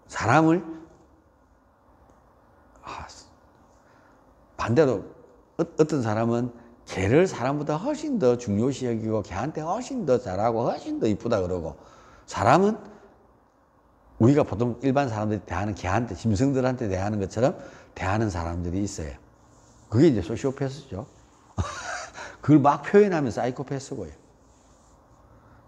사람을 반대로 어떤 사람은 걔를 사람보다 훨씬 더 중요시 여기고 걔한테 훨씬 더 잘하고 훨씬 더 이쁘다 그러고, 사람은 우리가 보통 일반 사람들이 대하는 걔한테, 짐승들한테 대하는 것처럼 대하는 사람들이 있어요. 그게 이제 소시오패스죠. 그걸 막 표현하면 사이코패스고요.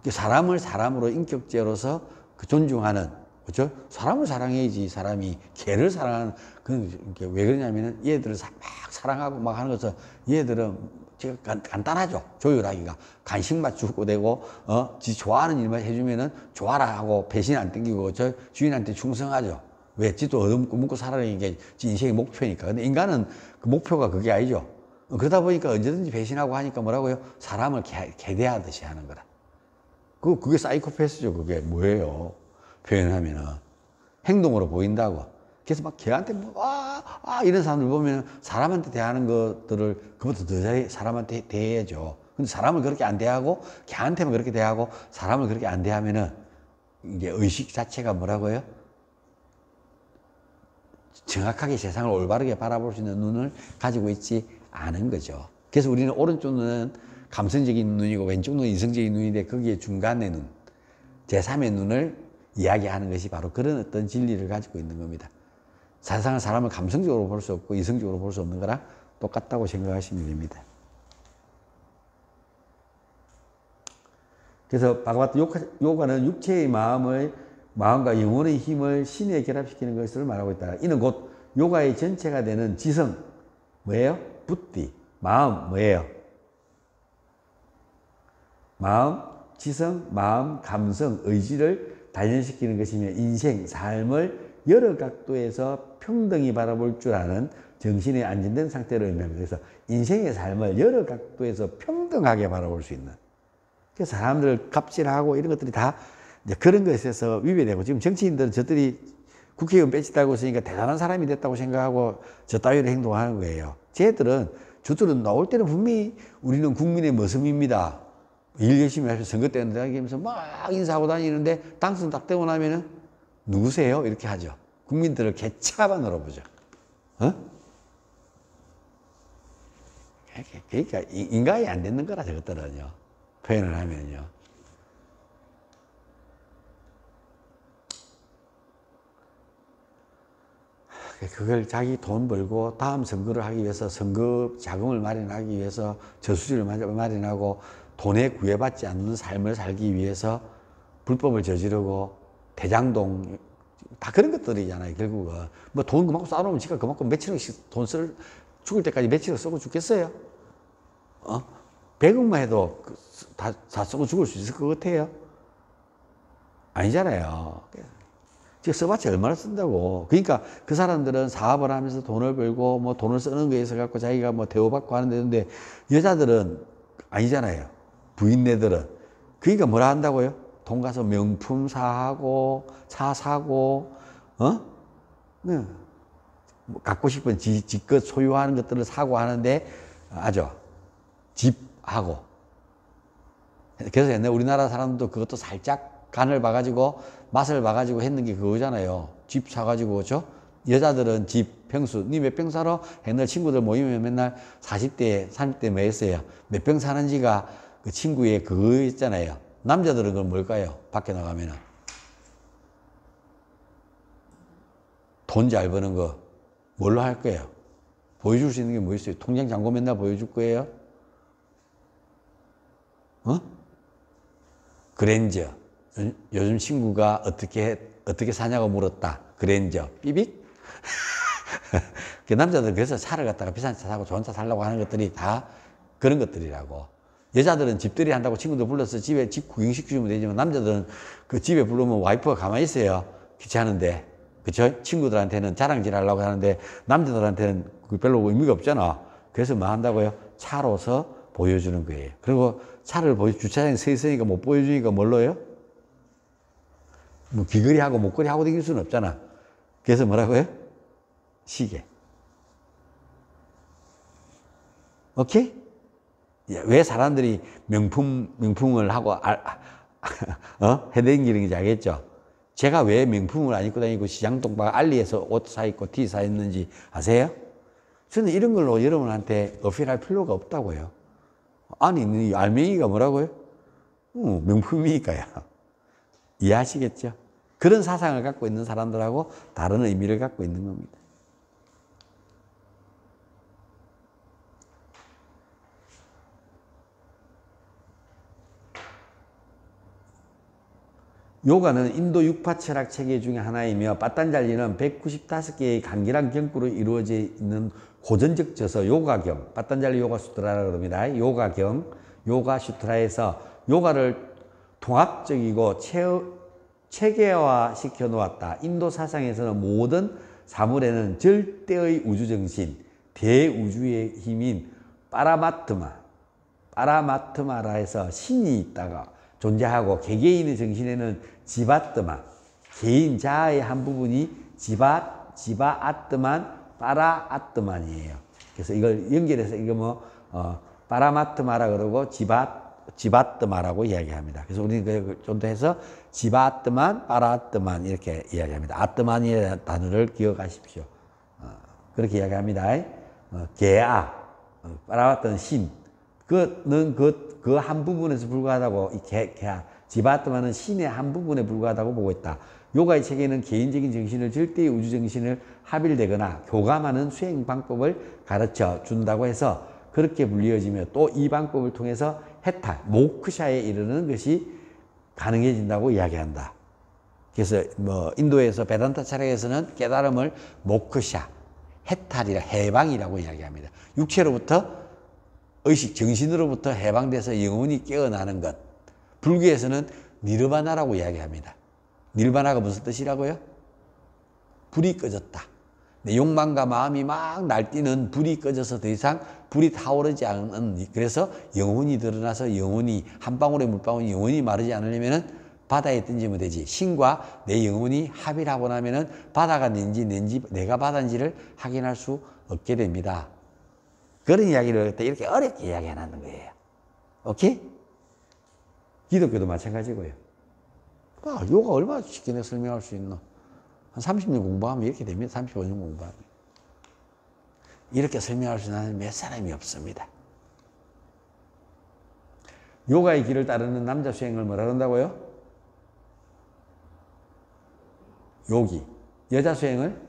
사람을 사람으로 인격제로서 존중하는, 그렇죠? 사람을 사랑해야지. 사람이 개를 사랑하는, 왜 그러냐면은 얘들을 막 사랑하고 막 하는 것은 얘들은 간단하죠. 조율하기가. 간식만 주고 되고, 지 좋아하는 일만 해주면은 좋아라 하고 배신 안 땡기고, 저 주인한테 충성하죠. 왜? 지도 얻어먹고 살아가는 게 인생의 목표니까. 근데 인간은 그 목표가 그게 아니죠. 그러다 보니까 언제든지 배신하고 하니까 뭐라고요? 사람을 개대하듯이 하는 거라. 그게 사이코패스죠. 그게 뭐예요? 표현하면은. 행동으로 보인다고. 그래서 막 걔한테 이런 사람들 보면 사람한테 대하는 것들을 그것도 더 잘 사람한테 대해야죠. 근데 사람을 그렇게 안 대하고 걔한테만 그렇게 대하고 사람을 그렇게 안 대하면은 이게 의식 자체가 뭐라고요? 정확하게 세상을 올바르게 바라볼 수 있는 눈을 가지고 있지 않은 거죠. 그래서 우리는 오른쪽 눈은 감성적인 눈이고 왼쪽 눈은 이성적인 눈인데 거기에 중간의 눈, 제3의 눈을 이야기하는 것이 바로 그런 어떤 진리를 가지고 있는 겁니다. 세상을 사람을 감성적으로 볼 수 없고 이성적으로 볼 수 없는 거랑 똑같다고 생각하시면 됩니다. 그래서 바가바타 요가는 육체의 마음과 영혼의 힘을 신에 결합시키는 것을 말하고 있다. 이는 곧 요가의 전체가 되는 지성, 뭐예요? 부띠, 마음, 뭐예요? 마음, 지성, 마음, 감성, 의지를 단련시키는 것이며 인생, 삶을 여러 각도에서 평등히 바라볼 줄 아는 정신의 안정된 상태를 의미합니다. 그래서 인생의 삶을 여러 각도에서 평등하게 바라볼 수 있는. 그래서 사람들 갑질하고 이런 것들이 다 이제 그런 것에서 위배되고, 지금 정치인들은 저들이 국회의원 배지 달고 있으니까 대단한 사람이 됐다고 생각하고 저 따위로 행동하는 거예요. 저들은 나올 때는 분명히 우리는 국민의 모습입니다. 일 열심히 해서 선거 때는 다니면서 막 인사하고 다니는데 당선 딱 되고 나면은 누구세요? 이렇게 하죠. 국민들을 개차반으로 보죠. 그러니까 인간이 안 되는 거라 저것들은요. 표현을 하면요. 그걸 자기 돈 벌고 다음 선거를 하기 위해서 선거 자금을 마련하기 위해서 저수지를 마련하고 돈에 구애받지 않는 삶을 살기 위해서 불법을 저지르고 대장동 다 그런 것들이잖아요. 결국은 뭐 돈 그만큼 쌓아놓으면 지가 그만큼 며칠씩 죽을 때까지 며칠을 쓰고 죽겠어요? 100억만 해도 다 쓰고 죽을 수 있을 것 같아요? 아니잖아요. 지금 써봤자 얼마나 쓴다고. 그러니까 그 사람들은 사업을 하면서 돈을 벌고 뭐 돈을 쓰는 거에 있어 갖고 자기가 뭐 대우받고 하는데 여자들은 아니잖아요. 부인네들은. 그러니까 뭐라 한다고요? 돈 가서 명품 사고, 차 사고, 네. 뭐 갖고 싶은 지껏 소유하는 것들을 사고 하는데, 집하고. 그래서 옛날 우리나라 사람도 그것도 살짝 간을 봐가지고, 맛을 봐가지고 했는 게 그거잖아요. 집 사가지고, 그죠? 여자들은 집, 평수. 니 몇 평 살아? 옛날 친구들 모이면 맨날 40대, 30대 뭐 했어요? 몇 평 사는지가 그 친구의 그거 있잖아요. 남자들은 그건 뭘까요? 밖에 나가면은. 돈 잘 버는 거 뭘로 할 거예요? 보여줄 수 있는 게 뭐 있어요? 통장 잔고 맨날 보여줄 거예요? 그랜저. 요즘 친구가 어떻게 사냐고 물었다. 그랜저. 삐빅? 그 남자들 그래서 차를 갖다가 비싼 차 사고 좋은 차 살려고 하는 것들이 다 그런 것들이라고. 여자들은 집들이 한다고 친구들 불러서 집에 집 구경시켜주면 되지만 남자들은 그 집에 부르면 와이프가 가만히 있어요. 귀찮은데. 그쵸? 친구들한테는 자랑질 하려고 하는데 남자들한테는 별로 의미가 없잖아. 그래서 뭐 한다고요? 차로서 보여주는 거예요. 그리고 차를 주차장에 서 있으니까 못 보여주니까 뭘로요? 뭐 귀걸이하고 목걸이하고 다닐 수는 없잖아. 그래서 뭐라고요? 시계. 오케이? 왜 사람들이 명품을 하고, 해댕기는지 알겠죠? 제가 왜 명품을 안 입고 다니고 시장동방 알리에서 옷 사 입고 티 사 입는지 아세요? 저는 이런 걸로 여러분한테 어필할 필요가 없다고요. 아니, 알맹이가 뭐라고요? 명품이니까요. 이해하시겠죠? 그런 사상을 갖고 있는 사람들하고 다른 의미를 갖고 있는 겁니다. 요가는 인도 육파 철학 체계 중에 하나이며 빠딴잘리는 195개의 간결한 경구로 이루어져 있는 고전적 저서 요가경, 빠딴잘리 요가 수트라라고 합니다. 요가경, 요가 수트라에서 요가를 통합적이고 체계화 시켜 놓았다. 인도 사상에서는 모든 사물에는 절대의 우주정신, 대우주의 힘인 빠라마트마라 해서 신이 있다가 존재하고 개개인의 정신에는 지바트마, 개인 자아의 한 부분이 지바아트만, 빠라아트만이에요. 그래서 이걸 연결해서 이거 빠라마트마라 그러고 지바트마라고 이야기합니다. 그래서 우리는 그 존도해서 지바트만, 빠라아트만 이렇게 이야기합니다. 아트만이라는 단어를 기억하십시오. 그렇게 이야기합니다. 개아, 빠라아트는 신. 그는 그 한 부분에서 불과하다고, 개아, 지바트만은 신의 한 부분에 불과하다고 보고 있다. 요가의 체계는 개인적인 정신을 절대의 우주 정신을 합일되거나 교감하는 수행 방법을 가르쳐 준다고 해서 그렇게 불리어지며 또 이 방법을 통해서 해탈, 모크샤에 이르는 것이 가능해진다고 이야기한다. 그래서 인도에서 베단타 철학에서는 깨달음을 모크샤, 해탈이라 해방이라고 이야기합니다. 육체로부터 의식, 정신으로부터 해방돼서 영혼이 깨어나는 것. 불교에서는 니르바나라고 이야기합니다. 니르바나가 무슨 뜻이라고요? 불이 꺼졌다. 내 욕망과 마음이 막 날뛰는 불이 꺼져서 더 이상 불이 타오르지 않은, 그래서 영혼이 드러나서 영혼이 한 방울의 물방울이 영혼이 마르지 않으려면은 바다에 던지면 되지. 신과 내 영혼이 합의를 하고 나면은 바다가 낸지 내가 바다인지를 확인할 수 없게 됩니다. 그런 이야기를 이렇게 어렵게 이야기해 놨는 거예요. 오케이? 기독교도 마찬가지고요. 요가 얼마나 쉽게 내가 설명할 수 있노? 한 30년 공부하면 이렇게 됩니다. 35년 공부하면. 이렇게 설명할 수 있는 몇 사람이 없습니다. 요가의 길을 따르는 남자 수행을 뭐라 그런다고요? 요기. 여자 수행을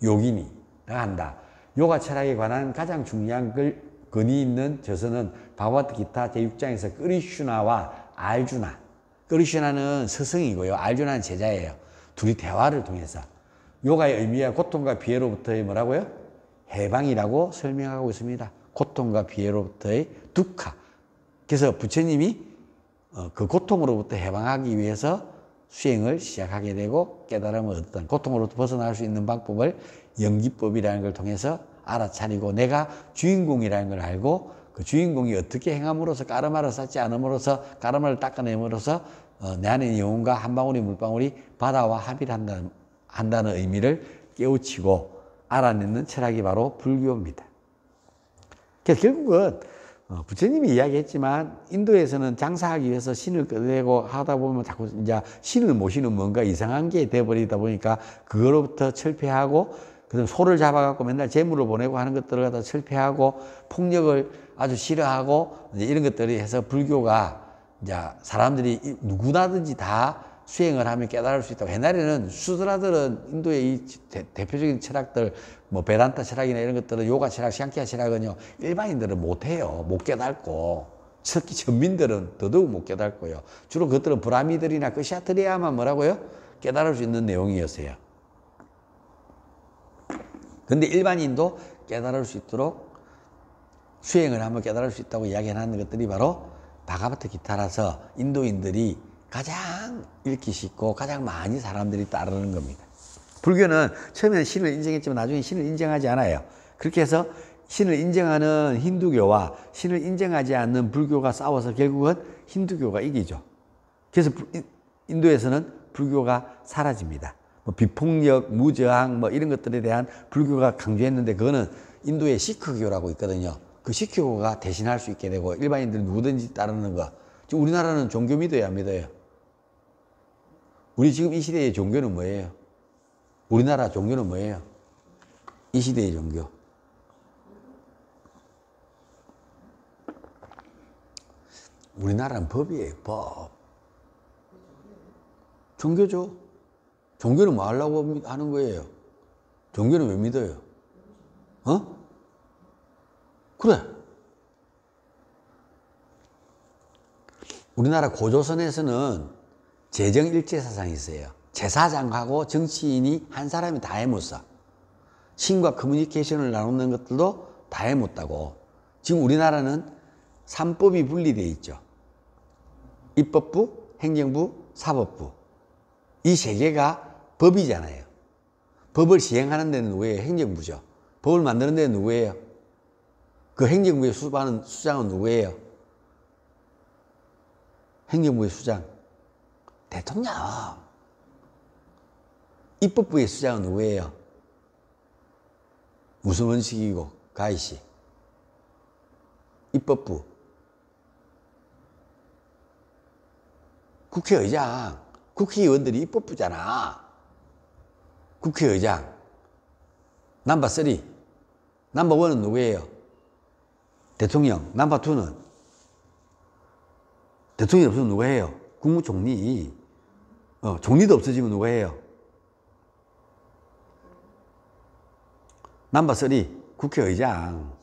요기니가 한다. 요가 철학에 관한 가장 중요한 근이 있는 저서는 바바드기타 제6장에서 끄리슈나와 알주나. 끄리슈나는 스승이고요. 알주나는 제자예요. 둘이 대화를 통해서 요가의 의미와 고통과 비애로부터의 뭐라고요? 해방이라고 설명하고 있습니다. 고통과 비애로부터의 두카. 그래서 부처님이 그 고통으로부터 해방하기 위해서 수행을 시작하게 되고 깨달음을 얻었던 고통으로부터 벗어날 수 있는 방법을 연기법이라는 걸 통해서 알아차리고 내가 주인공이라는 걸 알고 그 주인공이 어떻게 행함으로써 까르마를 쌓지 않음으로써 까르마를 닦아내므로써 내 안에 영혼과 한 방울의 물방울이 바다와 합의를 한다는 의미를 깨우치고 알아내는 철학이 바로 불교입니다. 그래서 결국은 부처님이 이야기했지만 인도에서는 장사하기 위해서 신을 꺼내고 하다 보면 자꾸 이제 신을 모시는 뭔가 이상한 게 돼버리다 보니까 그거로부터 철폐하고 그다음 소를 잡아갖고 맨날 재물을 보내고 하는 것들을 갖다 철폐하고 폭력을 아주 싫어하고 이제 이런 것들이 해서 불교가 이제 사람들이 누구나든지 다 수행을 하면 깨달을 수 있다고. 옛날에는 수드라들은 인도의 이 대표적인 철학들 뭐 베단타 철학이나 이런 것들은 요가 철학, 샹키아 철학은요 일반인들은 못해요. 못 깨닫고 특히 전민들은 더더욱 못 깨닫고요. 주로 그것들은 브라미들이나 끄샤트리아만 뭐라고요? 깨달을 수 있는 내용이었어요. 근데 일반인도 깨달을 수 있도록 수행을 하면 깨달을 수 있다고 이야기하는 것들이 바로 바가바타 기타라서 인도인들이 가장 읽기 쉽고 가장 많이 사람들이 따르는 겁니다. 불교는 처음에는 신을 인정했지만 나중에 신을 인정하지 않아요. 그렇게 해서 신을 인정하는 힌두교와 신을 인정하지 않는 불교가 싸워서 결국은 힌두교가 이기죠. 그래서 인도에서는 불교가 사라집니다. 뭐 비폭력, 무저항 뭐 이런 것들에 대한 불교가 강조했는데 그거는 인도의 시크교라고 있거든요. 그 시크교가 대신할 수 있게 되고 일반인들은 누구든지 따르는 거. 지금 우리나라는 종교 믿어요, 안 믿어요? 우리 지금 이 시대의 종교는 뭐예요? 우리나라 종교는 뭐예요? 이 시대의 종교. 우리나라는 법이에요, 법. 종교죠. 종교는 뭐 하려고 하는 거예요? 종교는 왜 믿어요? 그래. 우리나라 고조선에서는 재정일제 사상이 있어요. 제사장하고 정치인이 한 사람이 다 해못사. 신과 커뮤니케이션을 나누는 것들도 다 해못다고. 지금 우리나라는 3법이 분리되어 있죠. 입법부, 행정부, 사법부. 이 세 개가 법이잖아요. 법을 시행하는 데는 누구예요? 행정부죠. 법을 만드는 데는 누구예요? 그 행정부의 수장은 누구예요? 행정부의 수장. 대통령. 입법부의 수장은 누구예요? 무슨 원칙이고, 가희씨? 입법부. 국회의장. 국회의원들이 입법부잖아. 국회의장. 넘버 3. 넘버 1은 누구예요? 대통령. 넘버 2는? 대통령이 없으면 누가 해요? 국무총리. 총리도 없어지면 누가 해요? 넘버 3. 국회의장.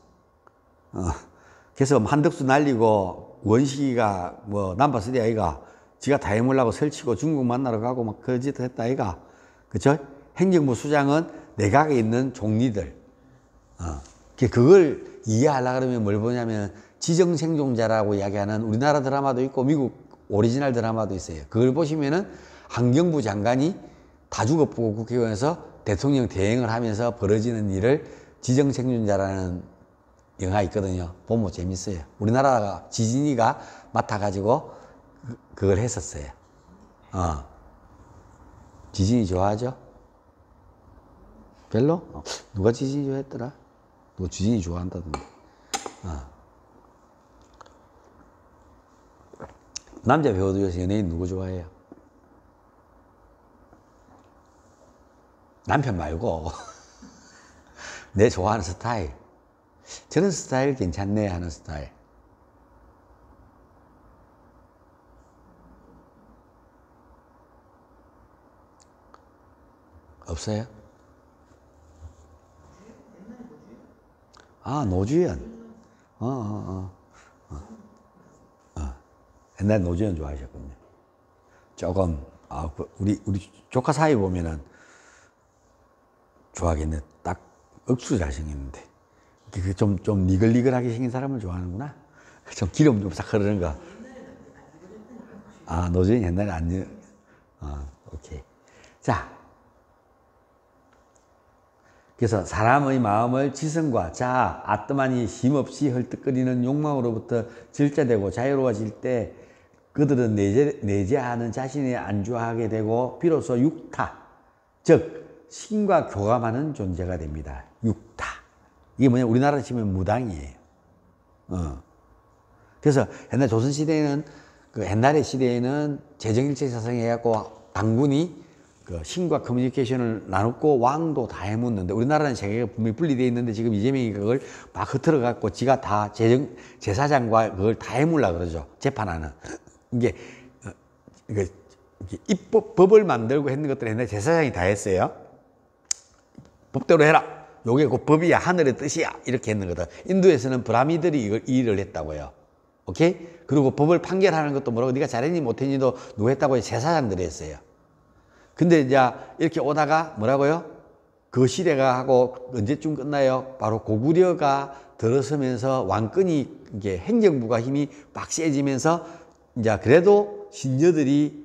그래서 한덕수 날리고 원식이가 뭐 넘버 3 아이가 지가 다 해물라고 설치고 중국 만나러 가고 막 그런 짓 했다 아이가. 그쵸? 행정부 수장은 내각에 있는 총리들. 그걸 이해하려고 그러면 뭘 보냐면 지정생존자라고 이야기하는 우리나라 드라마도 있고 미국 오리지널 드라마도 있어요. 그걸 보시면은 환경부 장관이 다 죽어보고 국회의원에서 대통령 대행을 하면서 벌어지는 일을 지정생존자라는 영화 있거든요. 보면 재밌어요. 우리나라가 지진이가 맡아가지고 그걸 했었어요. 지진이 좋아하죠? 별로? 누가 지진이 좋아했더라? 누가 지진이 좋아한다던데. 남자 배우 중에서 연예인 누구 좋아해요? 남편 말고 내 좋아하는 스타일. 저런 스타일 괜찮네 하는 스타일. 없어요? 아, 노주현. 옛날 노주현 좋아하셨군요. 조금, 우리 조카 사이 보면은 좋아하겠네. 딱 억수 잘생겼는데. 좀 니글니글하게 생긴 사람을 좋아하는구나. 좀 기름 좀 싹 흐르는 거. 노주현 옛날에 오케이. 자. 그래서 사람의 마음을 지성과 자아, 아뜨만이 힘없이 헐떡거리는 욕망으로부터 질자되고 자유로워질 때 그들은 내재하는 자신에 안주하게 되고 비로소 육타, 즉 신과 교감하는 존재가 됩니다. 육타. 이게 뭐냐? 우리나라 치면 무당이에요. 그래서 옛날 조선시대에는 옛날의 시대에는 재정일체 사상해갖고 당군이 신과 커뮤니케이션을 나눴고 왕도 다 해묻는데 우리나라는 세계가 분명히 분리되어 있는데 지금 이재명이 그걸 막 흐트러 갖고 지가 다 제사장과 그걸 다 해물라 그러죠. 재판하는. 이게 법을 만들고 했는 것들 옛날에 제사장이 다 했어요. 법대로 해라. 요게 그 법이야. 하늘의 뜻이야. 이렇게 했는 거다. 인도에서는 브라미들이 이걸 일을 했다고요. 오케이? 그리고 법을 판결하는 것도 뭐라고 네가 잘했니 못했니도 누가 했다고 제사장들이 했어요. 근데 이제 이렇게 오다가 뭐라고요? 그 시대가 하고 언제쯤 끝나요? 바로 고구려가 들어서면서 왕권이 이게 행정부가 힘이 막 세지면서 이제 그래도 신녀들이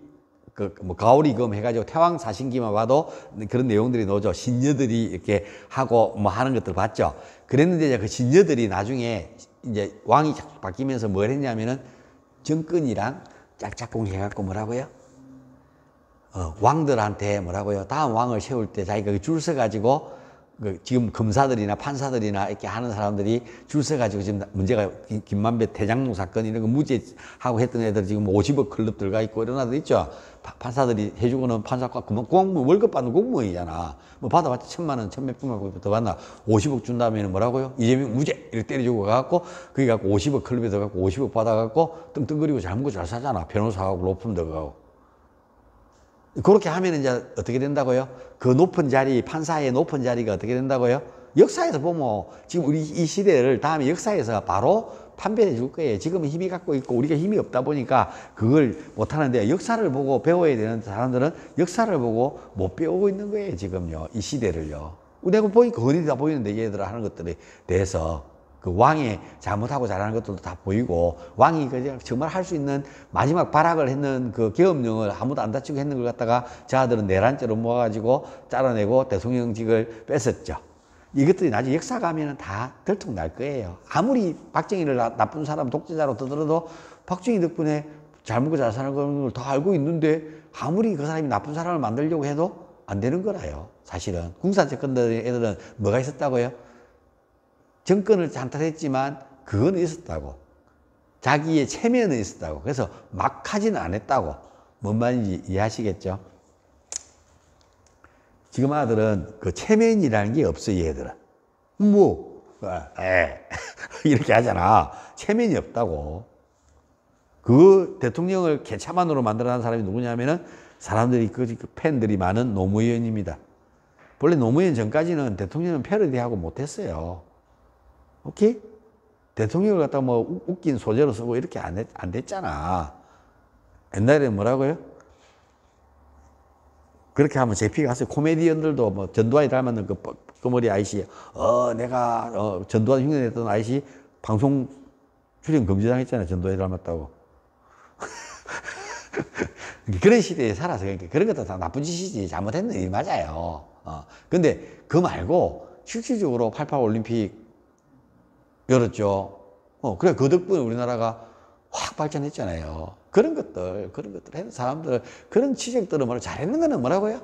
뭐 가오리금 해가지고 태왕 사신기만 봐도 그런 내용들이 나오죠. 신녀들이 이렇게 하고 뭐 하는 것들 봤죠. 그랬는데 이제 그 신녀들이 나중에 이제 왕이 바뀌면서 뭘 했냐면은 정권이랑 짝짝꿍 해갖고 뭐라고요? 왕들한테 뭐라고요? 다음 왕을 세울 때 자기가 줄 서가지고 지금 검사들이나 판사들이나 이렇게 하는 사람들이 줄 서가지고 지금 문제가 김만배 대장동 사건 이런 거 무죄하고 했던 애들 지금 50억 클럽 들어가 있고 이런 애들 있죠. 판사들이 해주고는 판사과 공무원 월급 받는 공무원이잖아. 뭐 받아봤자 1,000만 원, 1,몇백만 원 더 받나 50억 준 다음에는 뭐라고요? 이재명 무죄 이렇게 때려주고 가갖고 그게 갖고 50억 클럽에 들어가고 50억 받아갖고 떵떵거리고 잘 먹고 잘 사잖아. 변호사하고 로펌 들어가고. 그렇게 하면 이제 어떻게 된다고요? 그 높은 자리, 판사의 높은 자리가 어떻게 된다고요? 역사에서 보면 지금 우리 이 시대를 다음에 역사에서 바로 판별해 줄 거예요. 지금은 힘이 갖고 있고 우리가 힘이 없다 보니까 그걸 못 하는데 역사를 보고 배워야 되는 사람들은 역사를 보고 못 배우고 있는 거예요. 지금요. 이 시대를요. 내가 보니까 거리다 보이는데 얘들아 하는 것들에 대해서. 그 왕의 잘못하고 잘하는 것들도 다 보이고, 왕이 정말 할 수 있는 마지막 발악을 했는 그 계엄령을 아무도 안 다치고 했는 걸 갖다가 저 아들은 내란죄로 모아가지고 잘라내고 대통령직을 뺐었죠. 이것들이 나중에 역사 가면은 다 들통날 거예요. 아무리 박정희를 나쁜 사람, 독재자로 떠들어도 박정희 덕분에 잘 먹고 잘 사는 걸 다 알고 있는데, 아무리 그 사람이 나쁜 사람을 만들려고 해도 안 되는 거라요. 사실은 공산정권들 애들은 뭐가 있었다고요? 정권을 찬탈했지만 그거는 있었다고. 자기의 체면은 있었다고. 그래서 막 하지는 않았다고. 뭔 말인지 이해하시겠죠? 지금 아들은 그 체면이라는 게 없어, 얘들은. 이렇게 하잖아. 체면이 없다고. 그 대통령을 개차반으로 만들어낸 사람이 누구냐면은 사람들이, 그 팬들이 많은 노무현입니다. 원래 노무현 전까지는 대통령은 패러디하고 못했어요. 오케이? 대통령을 갖다가 뭐 웃긴 소재로 쓰고 이렇게 안 됐잖아. 옛날에는 뭐라고요? 그렇게 하면 제피가 갔어요. 코미디언들도 뭐 전두환이 닮았는 그 머리 아이씨, 내가 전두환 흉내냈던 아이씨 방송 출연 금지당했잖아요. 전두환이 닮았다고. 그런 시대에 살아서, 그러니까 그런 것도 다 나쁜 짓이지, 잘못했는 일 맞아요. 근데 그 말고 실질적으로 88 올림픽 열었죠. 그래, 그 덕분에 우리나라가 확 발전했잖아요. 그런 것들 해는 사람들, 그런 지적들은 뭐라 잘했는 거는 뭐라고요?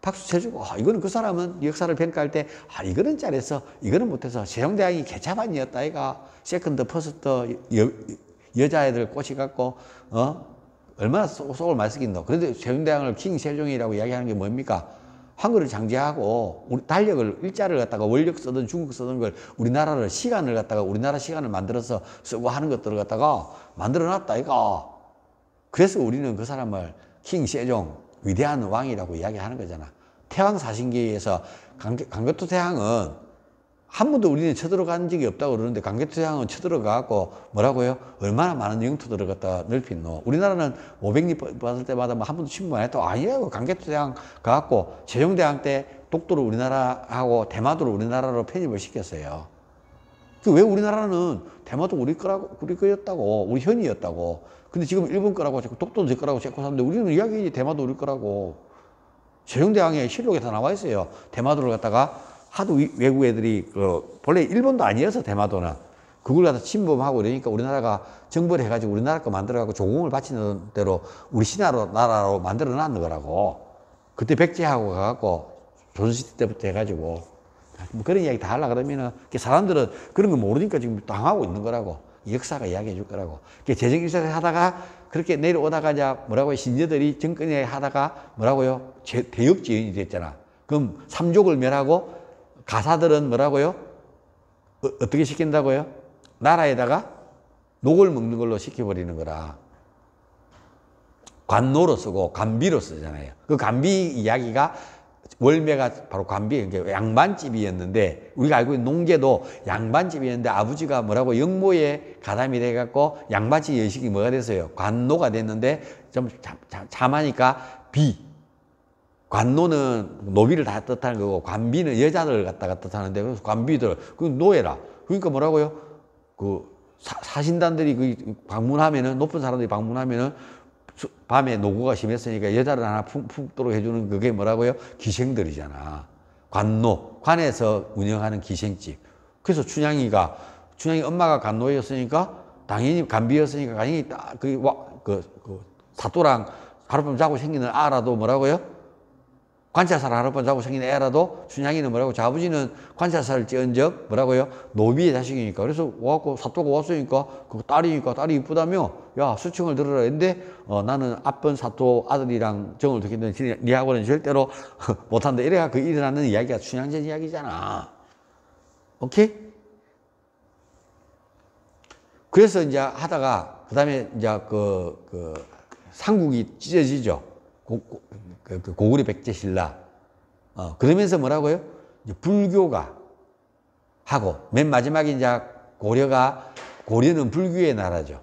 박수 쳐주고, 이거는 그 사람은 역사를 평가할 때, 이거는 잘했어, 이거는 못해서. 세종대왕이 개차반이었다, 아이가. 세컨드, 퍼스트, 여자애들 꼬시갖고, 얼마나 속을 많이 쓰긴노. 그런데 세종대왕을 킹 세종이라고 이야기하는 게 뭡니까? 한글을 장제하고, 우리 달력을, 일자를 갖다가 원력 쓰든 중국 쓰든 걸 우리나라를, 시간을 갖다가 우리나라 시간을 만들어서 쓰고 하는 것들을 갖다가 만들어 놨다, 이거. 그래서 우리는 그 사람을 킹 세종, 위대한 왕이라고 이야기하는 거잖아. 태왕 사신기에서 강개토 태왕은 한 번도 우리는 쳐들어간 적이 없다고 그러는데, 강개토 태왕은 쳐들어가고 뭐라고요? 얼마나 많은 영토들을 갖다 넓힌노. 우리나라는 500리 받을 때마다 뭐 한 번도 침범 안 했다고. 아니라고. 강개토 태왕 가갖고 세종대왕 때 독도를 우리나라하고 대마도를 우리나라로 편입을 시켰어요. 왜 우리나라는 대마도 우리 거였다고, 우리 현이었다고. 근데 지금 일본 거라고, 독도도 제 거라고 제고 사는데, 우리는 이야기지 대마도 우리 거라고. 세종대왕의 실록에 다 나와 있어요. 대마도를 갖다가 하도 외국 애들이, 본래 일본도 아니어서 대마도는 그걸 갖다 침범하고 이러니까 우리나라가 정벌을 해가지고 우리나라 거 만들어가지고 조공을 바치는 대로 우리 나라로 만들어 놨는 거라고. 그때 백제하고 가갖고 조선시대 때부터 해가지고 뭐 그런 이야기 다 하려고 그러면은 사람들은 그런 거 모르니까 지금 당하고 있는 거라고. 역사가 이야기해 줄 거라고. 재정일사를 하다가 그렇게 내려오다가 이제 뭐라고요? 신녀들이 정권에 하다가 뭐라고요? 대역지연이 됐잖아. 그럼 삼족을 멸하고 가사들은 뭐라고요? 어떻게 시킨다고요? 나라에다가 녹을 먹는 걸로 시켜버리는 거라. 관노로 쓰고 간비로 쓰잖아요. 그 간비 이야기가 월매가 바로 간비, 양반집이었는데, 우리가 알고 있는 농계도 양반집이었는데, 아버지가 뭐라고 영모에 가담이 돼갖고 양반집 여식이 뭐가 됐어요? 관노가 됐는데, 좀 참하니까 관노는 노비를 다 뜻하는 거고, 관비는 여자들을 갖다가 뜻하는데, 그래서 관비들, 그 노예라. 그러니까 뭐라고요? 사신단들이 방문하면은, 높은 사람들이 방문하면은, 밤에 노고가 심했으니까 여자를 하나 품도록 해주는 그게 뭐라고요? 기생들이잖아. 관에서 운영하는 기생집. 그래서 춘향이 엄마가 관노였으니까, 당연히 간비였으니까, 당연히 사또랑 하룻밤 자고 생기는 아라도 뭐라고요? 관찰사를 하룻밤 자고 생긴 애라도 춘향이는 뭐라고? 아버지는 관찰사를 찌은 적 뭐라고요? 노비의 자식이니까. 그래서 와갖고 사또가 왔으니까 그 딸이니까 딸이 이쁘다며, 야, 수청을 들으라 했는데, 나는 앞번 사또 아들이랑 정을 듣겠는데 니하고는 절대로 못한다. 이래가 그 일어나는 이야기가 춘향전 이야기잖아. 오케이? 그래서 이제 하다가 그 다음에 이제 삼국이 찢어지죠. 고구려 백제신라. 그러면서 뭐라고요? 이제 불교가 하고, 맨 마지막에 이제 고려는 불교의 나라죠.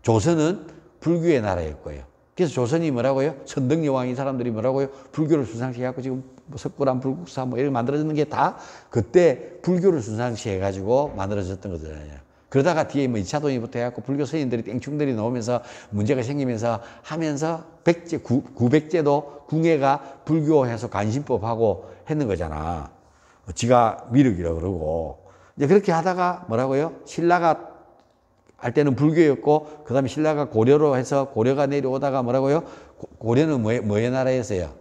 조선은 불교의 나라였고요. 그래서 조선이 뭐라고요? 선덕여왕 이 사람들이 뭐라고요? 불교를 수상시켜갖고 지금 뭐 석굴암 불국사 뭐 이렇게 만들어졌는 게 다 그때 불교를 순상시 해가지고 만들어졌던 거잖아요. 그러다가 뒤에 뭐 2차 도입부터 해갖고 불교 스님들이 땡충들이 나오면서 문제가 생기면서 하면서 백제, 구백제도 궁예가 불교해서 간신법하고 했는 거잖아. 지가 미륵이라고 그러고. 이제 그렇게 하다가 뭐라고요? 신라가 할 때는 불교였고, 그 다음에 신라가 고려로 해서 고려가 내려오다가 뭐라고요? 고려는 뭐의 나라였어요?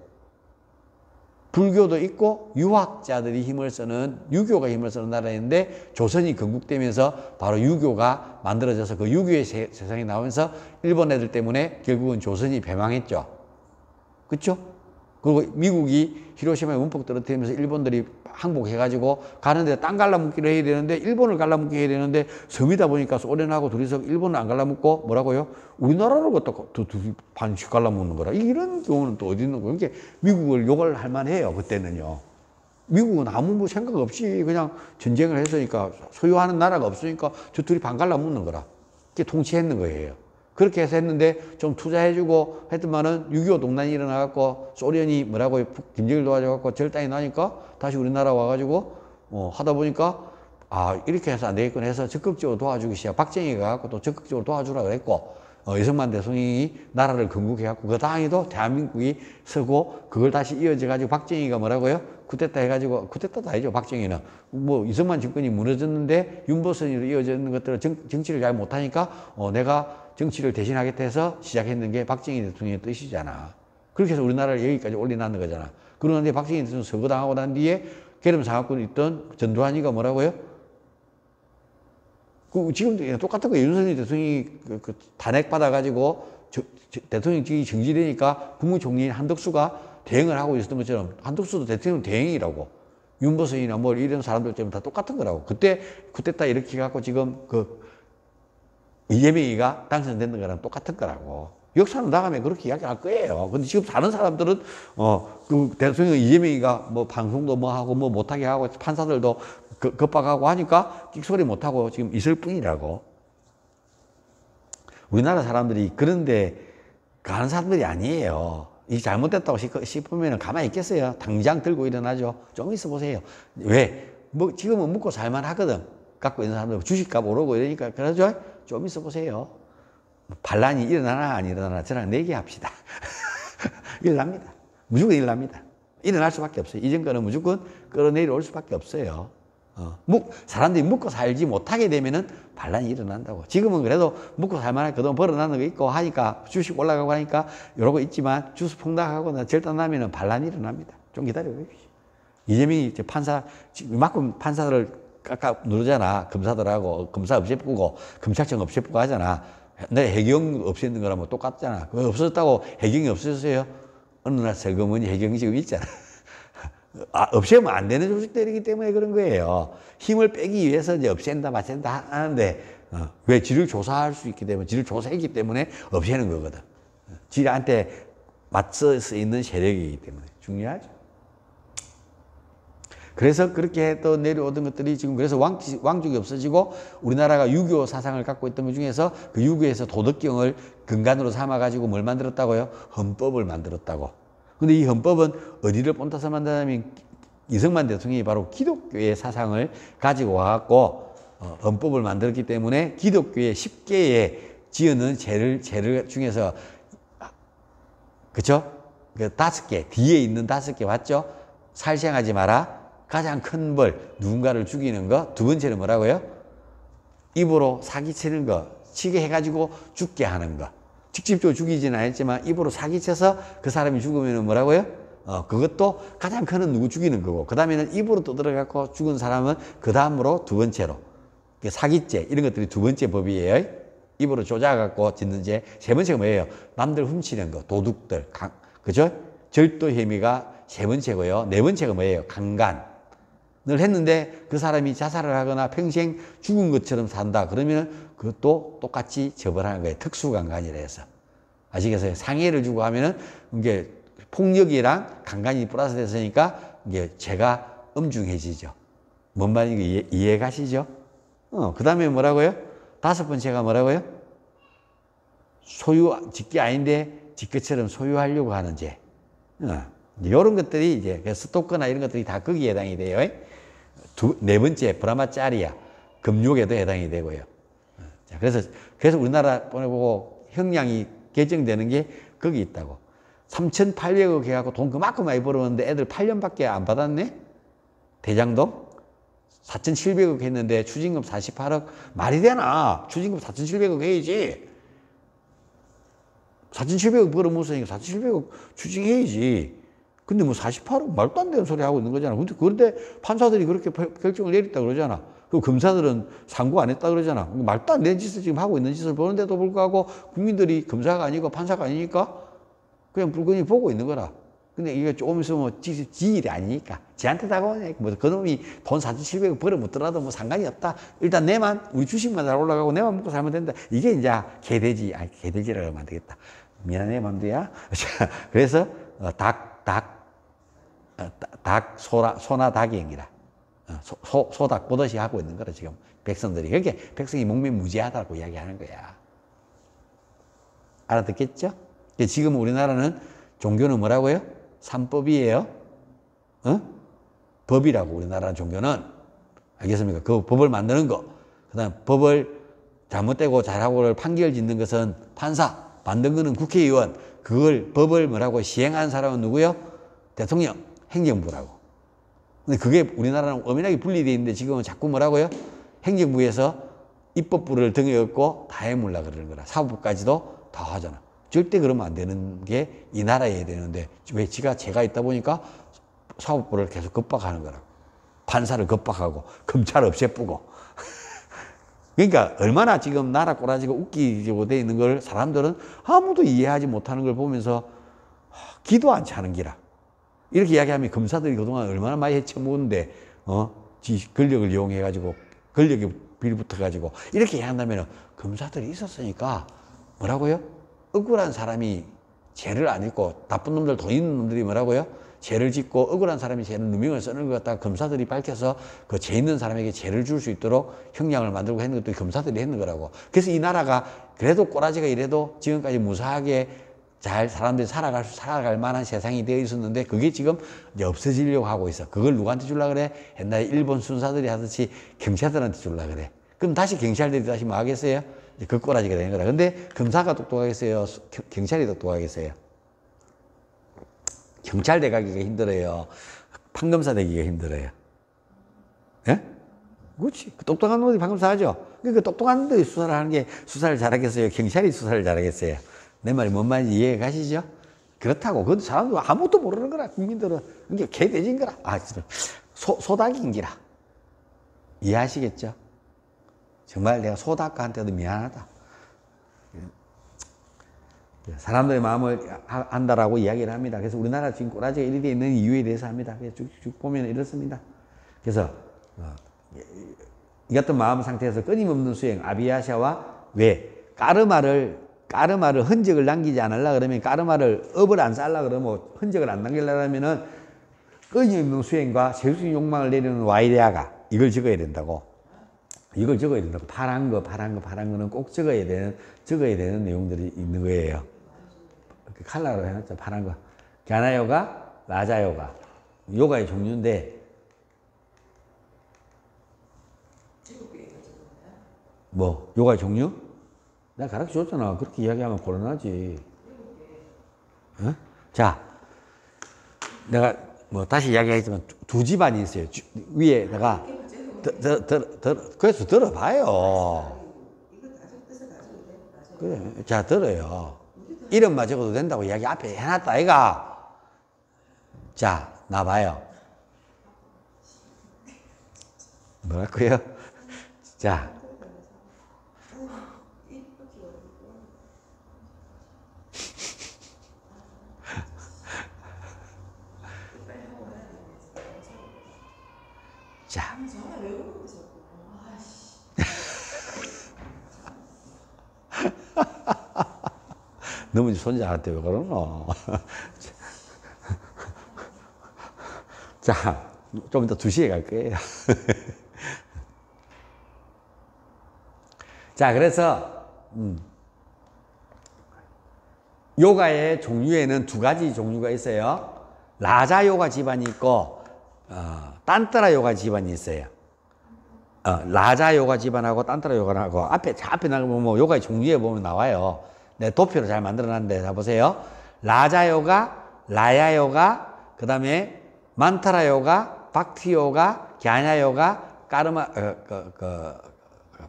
불교도 있고 유학자들이 힘을 쓰는 유교가 힘을 쓰는 나라인데 조선이 건국되면서 바로 유교가 만들어져서 그 유교의 세상에 나오면서 일본 애들 때문에 결국은 조선이 패망했죠. 그렇죠? 그리고 미국이 히로시마에 문폭 떨어뜨리면서 일본들이 항복해가지고 가는데 땅 갈라먹기를 해야 되는데 일본을 갈라먹기 해야 되는데 섬이다 보니까 소련하고 둘이서 일본을 안 갈라먹고 뭐라고요? 우리나라를 갖다 반씩 갈라먹는 거라. 이런 경우는 또 어디 있는 거예요? 이게 미국을 욕을 할 만해요. 그때는요. 미국은 아무 뭐 생각 없이 그냥 전쟁을 했으니까 소유하는 나라가 없으니까 저 둘이 반 갈라먹는 거라. 이게 통치했는 거예요. 그렇게 해서 했는데 좀 투자해주고 했더만은 6.25 동란이 일어나갖고 소련이 뭐라고 김정일 도와줘갖고 절단이 나니까 다시 우리나라 와가지고 하다 보니까 아 이렇게 해서 안 되겠구나 해서 적극적으로 도와주기 시작. 박정희가 갖고 또 적극적으로 도와주라 그랬고 이승만 대통령이 나라를 건국해갖고 그 다음에도 대한민국이 서고 그걸 다시 이어져가지고 박정희가 뭐라고요? 쿠데타 해가지고 쿠데타도 아니죠. 박정희는 뭐 이승만 정권이 무너졌는데 윤보선으로 이어졌는 것들을 정치를 잘 못하니까 내가 정치를 대신하겠다 해서 시작했는 게 박정희 대통령의 뜻이잖아. 그렇게 해서 우리나라를 여기까지 올려놨는 거잖아. 그러는데 박정희 대통령 서거당하고 난 뒤에 계엄사업권에 있던 전두환이가 뭐라고요? 지금도 똑같은 거예요. 윤석열 대통령이 탄핵받아가지고 대통령직이 정지되니까 국무총리인 한덕수가 대행을 하고 있었던 것처럼 한덕수도 대통령 대행이라고. 윤보선이나 뭐 이런 사람들 때문에 다 똑같은 거라고. 그때 쿠데타 이렇게 해갖고 지금 이재명이가 당선된 거랑 똑같은 거라고. 역사는 나가면 그렇게 이야기할 거예요. 근데 지금 사는 사람들은, 그 대통령 이재명이가 뭐 방송도 뭐 하고 뭐 못하게 하고 판사들도 겁박하고 하니까 끽소리 못하고 지금 있을 뿐이라고. 우리나라 사람들이 그런데 가는 사람들이 아니에요. 이 잘못됐다고 싶으면 가만히 있겠어요. 당장 들고 일어나죠. 좀 있어 보세요. 왜? 뭐 지금은 먹고 살만 하거든. 갖고 있는 사람들 주식값 오르고 이러니까 그러죠. 좀 있어 보세요. 반란이 일어나나 안 일어나나 저랑 내기합시다. 일어납니다. 무조건 일어납니다. 일어날 수밖에 없어요. 이 정권은 무조건 끌어내려 올 수밖에 없어요. 사람들이 먹고 살지 못하게 되면은 반란이 일어난다고. 지금은 그래도 먹고 살만한 그동안 벌어놨는 거 있고 하니까 주식 올라가고 하니까 이러고 있지만 주스 폭락하고 절단나면은 반란이 일어납니다. 좀 기다려 보십시오. 이재명이 이제 이만큼 판사를 깎아 누르잖아. 검사들하고 검사 없애고 검찰청 없애고 하잖아. 내 해경 없애는 거랑 뭐 똑같잖아. 그거 없어졌다고 해경이 없어졌어요. 어느 날 슬그머니 해경이 지금 있잖아. 없애면 안 되는 조직들이기 때문에 그런 거예요. 힘을 빼기 위해서 이제 없앤다, 맞앤다 하는데, 왜 지를 조사할 수 있기 때문에, 지를 조사했기 때문에 없애는 거거든. 지한테 맞서 서 있는 세력이기 때문에. 중요하죠. 그래서 그렇게 또 내려오던 것들이 지금 그래서 왕족이 없어지고 우리나라가 유교 사상을 갖고 있던 것 중에서 그 유교에서 도덕경을 근간으로 삼아가지고 뭘 만들었다고요? 헌법을 만들었다고. 근데 이 헌법은 어디를 본따서 만드냐면 이승만 대통령이 바로 기독교의 사상을 가지고 와갖고 헌법을 만들었기 때문에 기독교의 10개의 지어는 죄를 중에서 그쵸? 그 5개, 뒤에 있는 5개 맞죠? 살생하지 마라. 가장 큰 벌, 누군가를 죽이는 거. 두 번째는 뭐라고요? 입으로 사기치는 거. 치게 해가지고 죽게 하는 거. 직접적으로 죽이지는 않았지만 입으로 사기쳐서 그 사람이 죽으면 뭐라고요? 그것도 가장 큰 누구 죽이는 거고. 그 다음에는 입으로 떠들어갖고 죽은 사람은 그 다음으로 두 번째로. 사기죄, 이런 것들이 두 번째 법이에요. 입으로 조작갖고 짓는 죄. 세 번째가 뭐예요? 남들 훔치는 거. 도둑들. 그죠? 절도 혐의가 세 번째고요. 네 번째가 뭐예요? 강간. 늘 했는데 그 사람이 자살을 하거나 평생 죽은 것처럼 산다. 그러면 그것도 똑같이 처벌하는 거예요. 특수강간이라 해서. 아시겠어요? 상해를 주고 하면은 이게 폭력이랑 강간이 플러스 됐으니까 이게 죄가 엄중해지죠. 뭔 말인지 이해 가시죠? 그 다음에 뭐라고요? 5번째가 뭐라고요? 짓기 아닌데 짓것처럼 소유하려고 하는 죄. 이런 것들이 이제 스토커나 이런 것들이 다 거기에 해당이 돼요. 네 번째 브라마짜리야, 금욕에도 해당이 되고요. 자, 그래서 우리나라 보고 형량이 결정되는 게 거기 있다고. 3,800억 해갖고 돈 그만큼 많이 벌었는데 애들 8년밖에 안 받았네? 대장동? 4,700억 했는데 추징금 48억? 말이 되나? 추징금 4,700억 해야지. 4,700억 벌어먹었으니까 4,700억 추징해야지. 근데 뭐 48억 말도 안 되는 소리 하고 있는 거잖아. 그런데 판사들이 그렇게 결정을 내렸다 그러잖아. 그리고 검사들은 상고 안 했다 그러잖아. 말도 안 되는 짓을 지금 하고 있는 짓을 보는데도 불구하고 국민들이 검사가 아니고 판사가 아니니까 그냥 불건히 보고 있는 거라. 근데 이게 조금 있으면 뭐 지일이 아니니까. 지한테 다가오냐. 뭐 그놈이 돈 4,700억 벌어먹더라도 뭐 상관이 없다. 일단 내만, 우리 주식만 잘 올라가고 내만 먹고 살면 된다. 이게 이제 개돼지라고 하면 안 되겠다. 미안해, 맘두야. 그래서 소나 닭행이라. 소닭 보듯이 하고 있는 거라, 지금 백성들이. 그렇게 백성이 목매무지하다고 이야기하는 거야. 알아듣겠죠? 지금 우리나라는 종교는 뭐라고요? 삼법이에요. 법이라고, 우리나라 종교는. 알겠습니까? 그 법을 만드는 거. 그 다음 법을 잘못되고 잘하고를 판결 짓는 것은 판사, 만든 거는 국회의원. 그걸 법을 뭐라고 시행하는 사람은 누구요? 대통령, 행정부라고. 근데 그게 우리나라는 엄연하게 분리되어 있는데 지금은 자꾸 뭐라고요? 행정부에서 입법부를 등에 업고 다 해물라 그러는 거라. 사법부까지도 다 하잖아. 절대 그러면 안 되는 게 이 나라에 되는데 왜 제가 있다 보니까 사법부를 계속 겁박하는 거라고. 판사를 겁박하고 검찰을 없애쁘고. 그러니까 얼마나 지금 나라 꼬라지가 웃기고 돼 있는 걸 사람들은 아무도 이해하지 못하는 걸 보면서 기도 안 차는 기라. 이렇게 이야기하면 검사들이 그동안 얼마나 많이 헤쳐먹었는데 권력을 이용해가지고 권력에 빌붙어가지고 이렇게 한다면 검사들이 있었으니까 뭐라고요? 억울한 사람이 죄를 안 짓고 나쁜 놈들, 돈 있는 놈들이 뭐라고요? 죄를 짓고 억울한 사람이 죄는 누명을 쓰는 것 갖다가 검사들이 밝혀서 그 죄 있는 사람에게 죄를 줄 수 있도록 형량을 만들고 했는 것도 검사들이 했는 거라고. 그래서 이 나라가 그래도 꼬라지가 이래도 지금까지 무사하게 잘 사람들이 살아갈 만한 세상이 되어 있었는데 그게 지금 이제 없어지려고 하고 있어. 그걸 누구한테 주려고 그래? 옛날에 일본 순사들이 하듯이 경찰들한테 주려고 그래. 그럼 다시 경찰들이 다시 뭐 하겠어요? 그 꼬라지가 되는 거라. 근데 검사가 똑똑하겠어요? 경찰이 똑똑하겠어요? 경찰대 가기가 힘들어요? 판검사 되기가 힘들어요? 예? 그렇지. 똑똑한 놈이 판검사 하죠? 그러니까 똑똑한 놈들이 수사를 하는 게 수사를 잘하겠어요? 경찰이 수사를 잘하겠어요? 내 말이 뭔 말인지 이해가 가시죠? 그렇다고. 그 사람들 아무것도 모르는 거라. 국민들은. 이게 개돼지인 거라. 소닭인기라. 이해하시겠죠? 정말 내가 소닭한테도 미안하다. 사람들의 마음을 안다라고 이야기를 합니다. 그래서 우리나라 지금 꼬라지가 이리 돼 있는 이유에 대해서 합니다. 쭉 보면 이렇습니다. 그래서 이 같은 마음 상태에서 끊임없는 수행, 아비야샤와 왜 까르마를 흔적을 남기지 않으려 그러면 까르마를 업을 안 쌓으려 그러면 흔적을 안 남기려 그러면은 끊임없는 수행과 세속적인 욕망을 내리는 와이레아가 이걸 적어야 된다고. 이걸 적어야 된다고. 파란 거는 꼭 적어야 되는 내용들이 있는 거예요. 칼라로 해놨죠. 파란 거. 갸나요가, 라자요가. 요가의 종류인데, 뭐, 요가의 종류? 내가 가르쳐 줬잖아. 그렇게 이야기하면 곤란하지. 어? 자, 내가 뭐 다시 이야기하겠지만 두 집안이 있어요. 위에 내가 그래서 들어봐요. 그래, 자, 들어요. 이름만 적어도 된다고 이야기 앞에 해놨다, 아이가. 자, 나봐요. 뭐랄까요? 자. 자. 너무 손자한테 왜 그러노? 자, 좀 이따 2시에 갈 거예요. 자, 그래서 요가의 종류에는 2가지 종류가 있어요. 라자 요가 집안이 있고 딴따라 요가 집안이 있어요. 라자 요가 집안하고 딴따라 요가하고 앞에 나가면 뭐 요가의 종류에 보면 나와요. 네, 도표로 잘 만들어놨는데 자 보세요. 라자 요가, 라야 요가, 그 다음에 만타라 요가, 박티 요가, 갸냐 요가, 까르마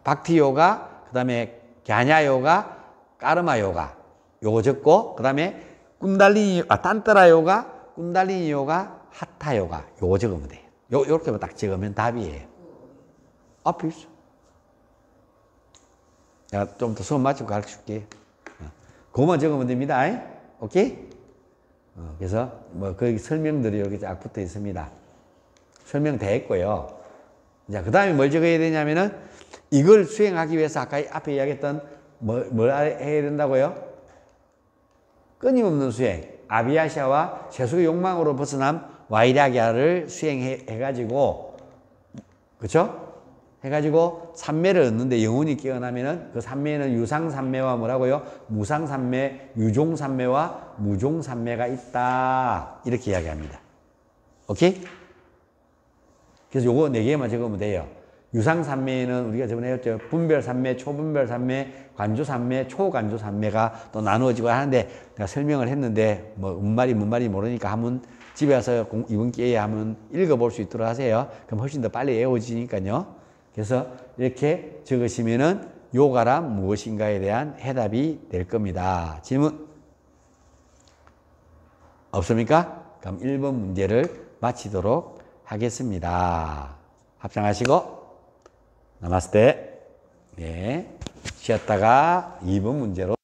박티 요가, 그 다음에 갸냐 요가, 까르마 요가 요거 적고 그 다음에 딴따라 요가, 꾼달리니 요가, 하타 요가 요거 적으면 돼요. 요렇게만 딱 적으면 답이에요. 앞에 있어. 내가 좀 더 수업 마치고 가르쳐줄게. 그거만 적으면 됩니다. 오케이? 그래서 뭐 거기 설명들이 이렇게 쫙 붙어 있습니다. 설명 다 했고요. 자, 그 다음에 뭘 적어야 되냐면은 이걸 수행하기 위해서 아까 앞에 이야기했던 뭘 해야 된다고요? 끊임없는 수행. 아비아샤와 세속의 욕망으로 벗어남 와이라기아를 수행해가지고, 그쵸? 해가지고 삼매를 얻는데 영혼이 깨어나면은 그 삼매는 유상삼매와 뭐라고요? 무상삼매, 유종삼매와 무종삼매가 있다. 이렇게 이야기합니다. 오케이? 그래서 요거 4개만 적으면 돼요. 유상삼매는 우리가 저번에 했죠. 분별삼매, 초분별삼매, 관조삼매, 초관조삼매가 또 나누어지고 하는데 내가 설명을 했는데 뭐 뭔말이 모르니까 한번 집에 와서 이번 기회에 한번 읽어볼 수 있도록 하세요. 그럼 훨씬 더 빨리 외워지니까요. 그래서 이렇게 적으시면은 요가란 무엇인가에 대한 해답이 될 겁니다. 질문 없습니까? 그럼 1번 문제를 마치도록 하겠습니다. 합장하시고 나마스테. 네. 쉬었다가 2번 문제로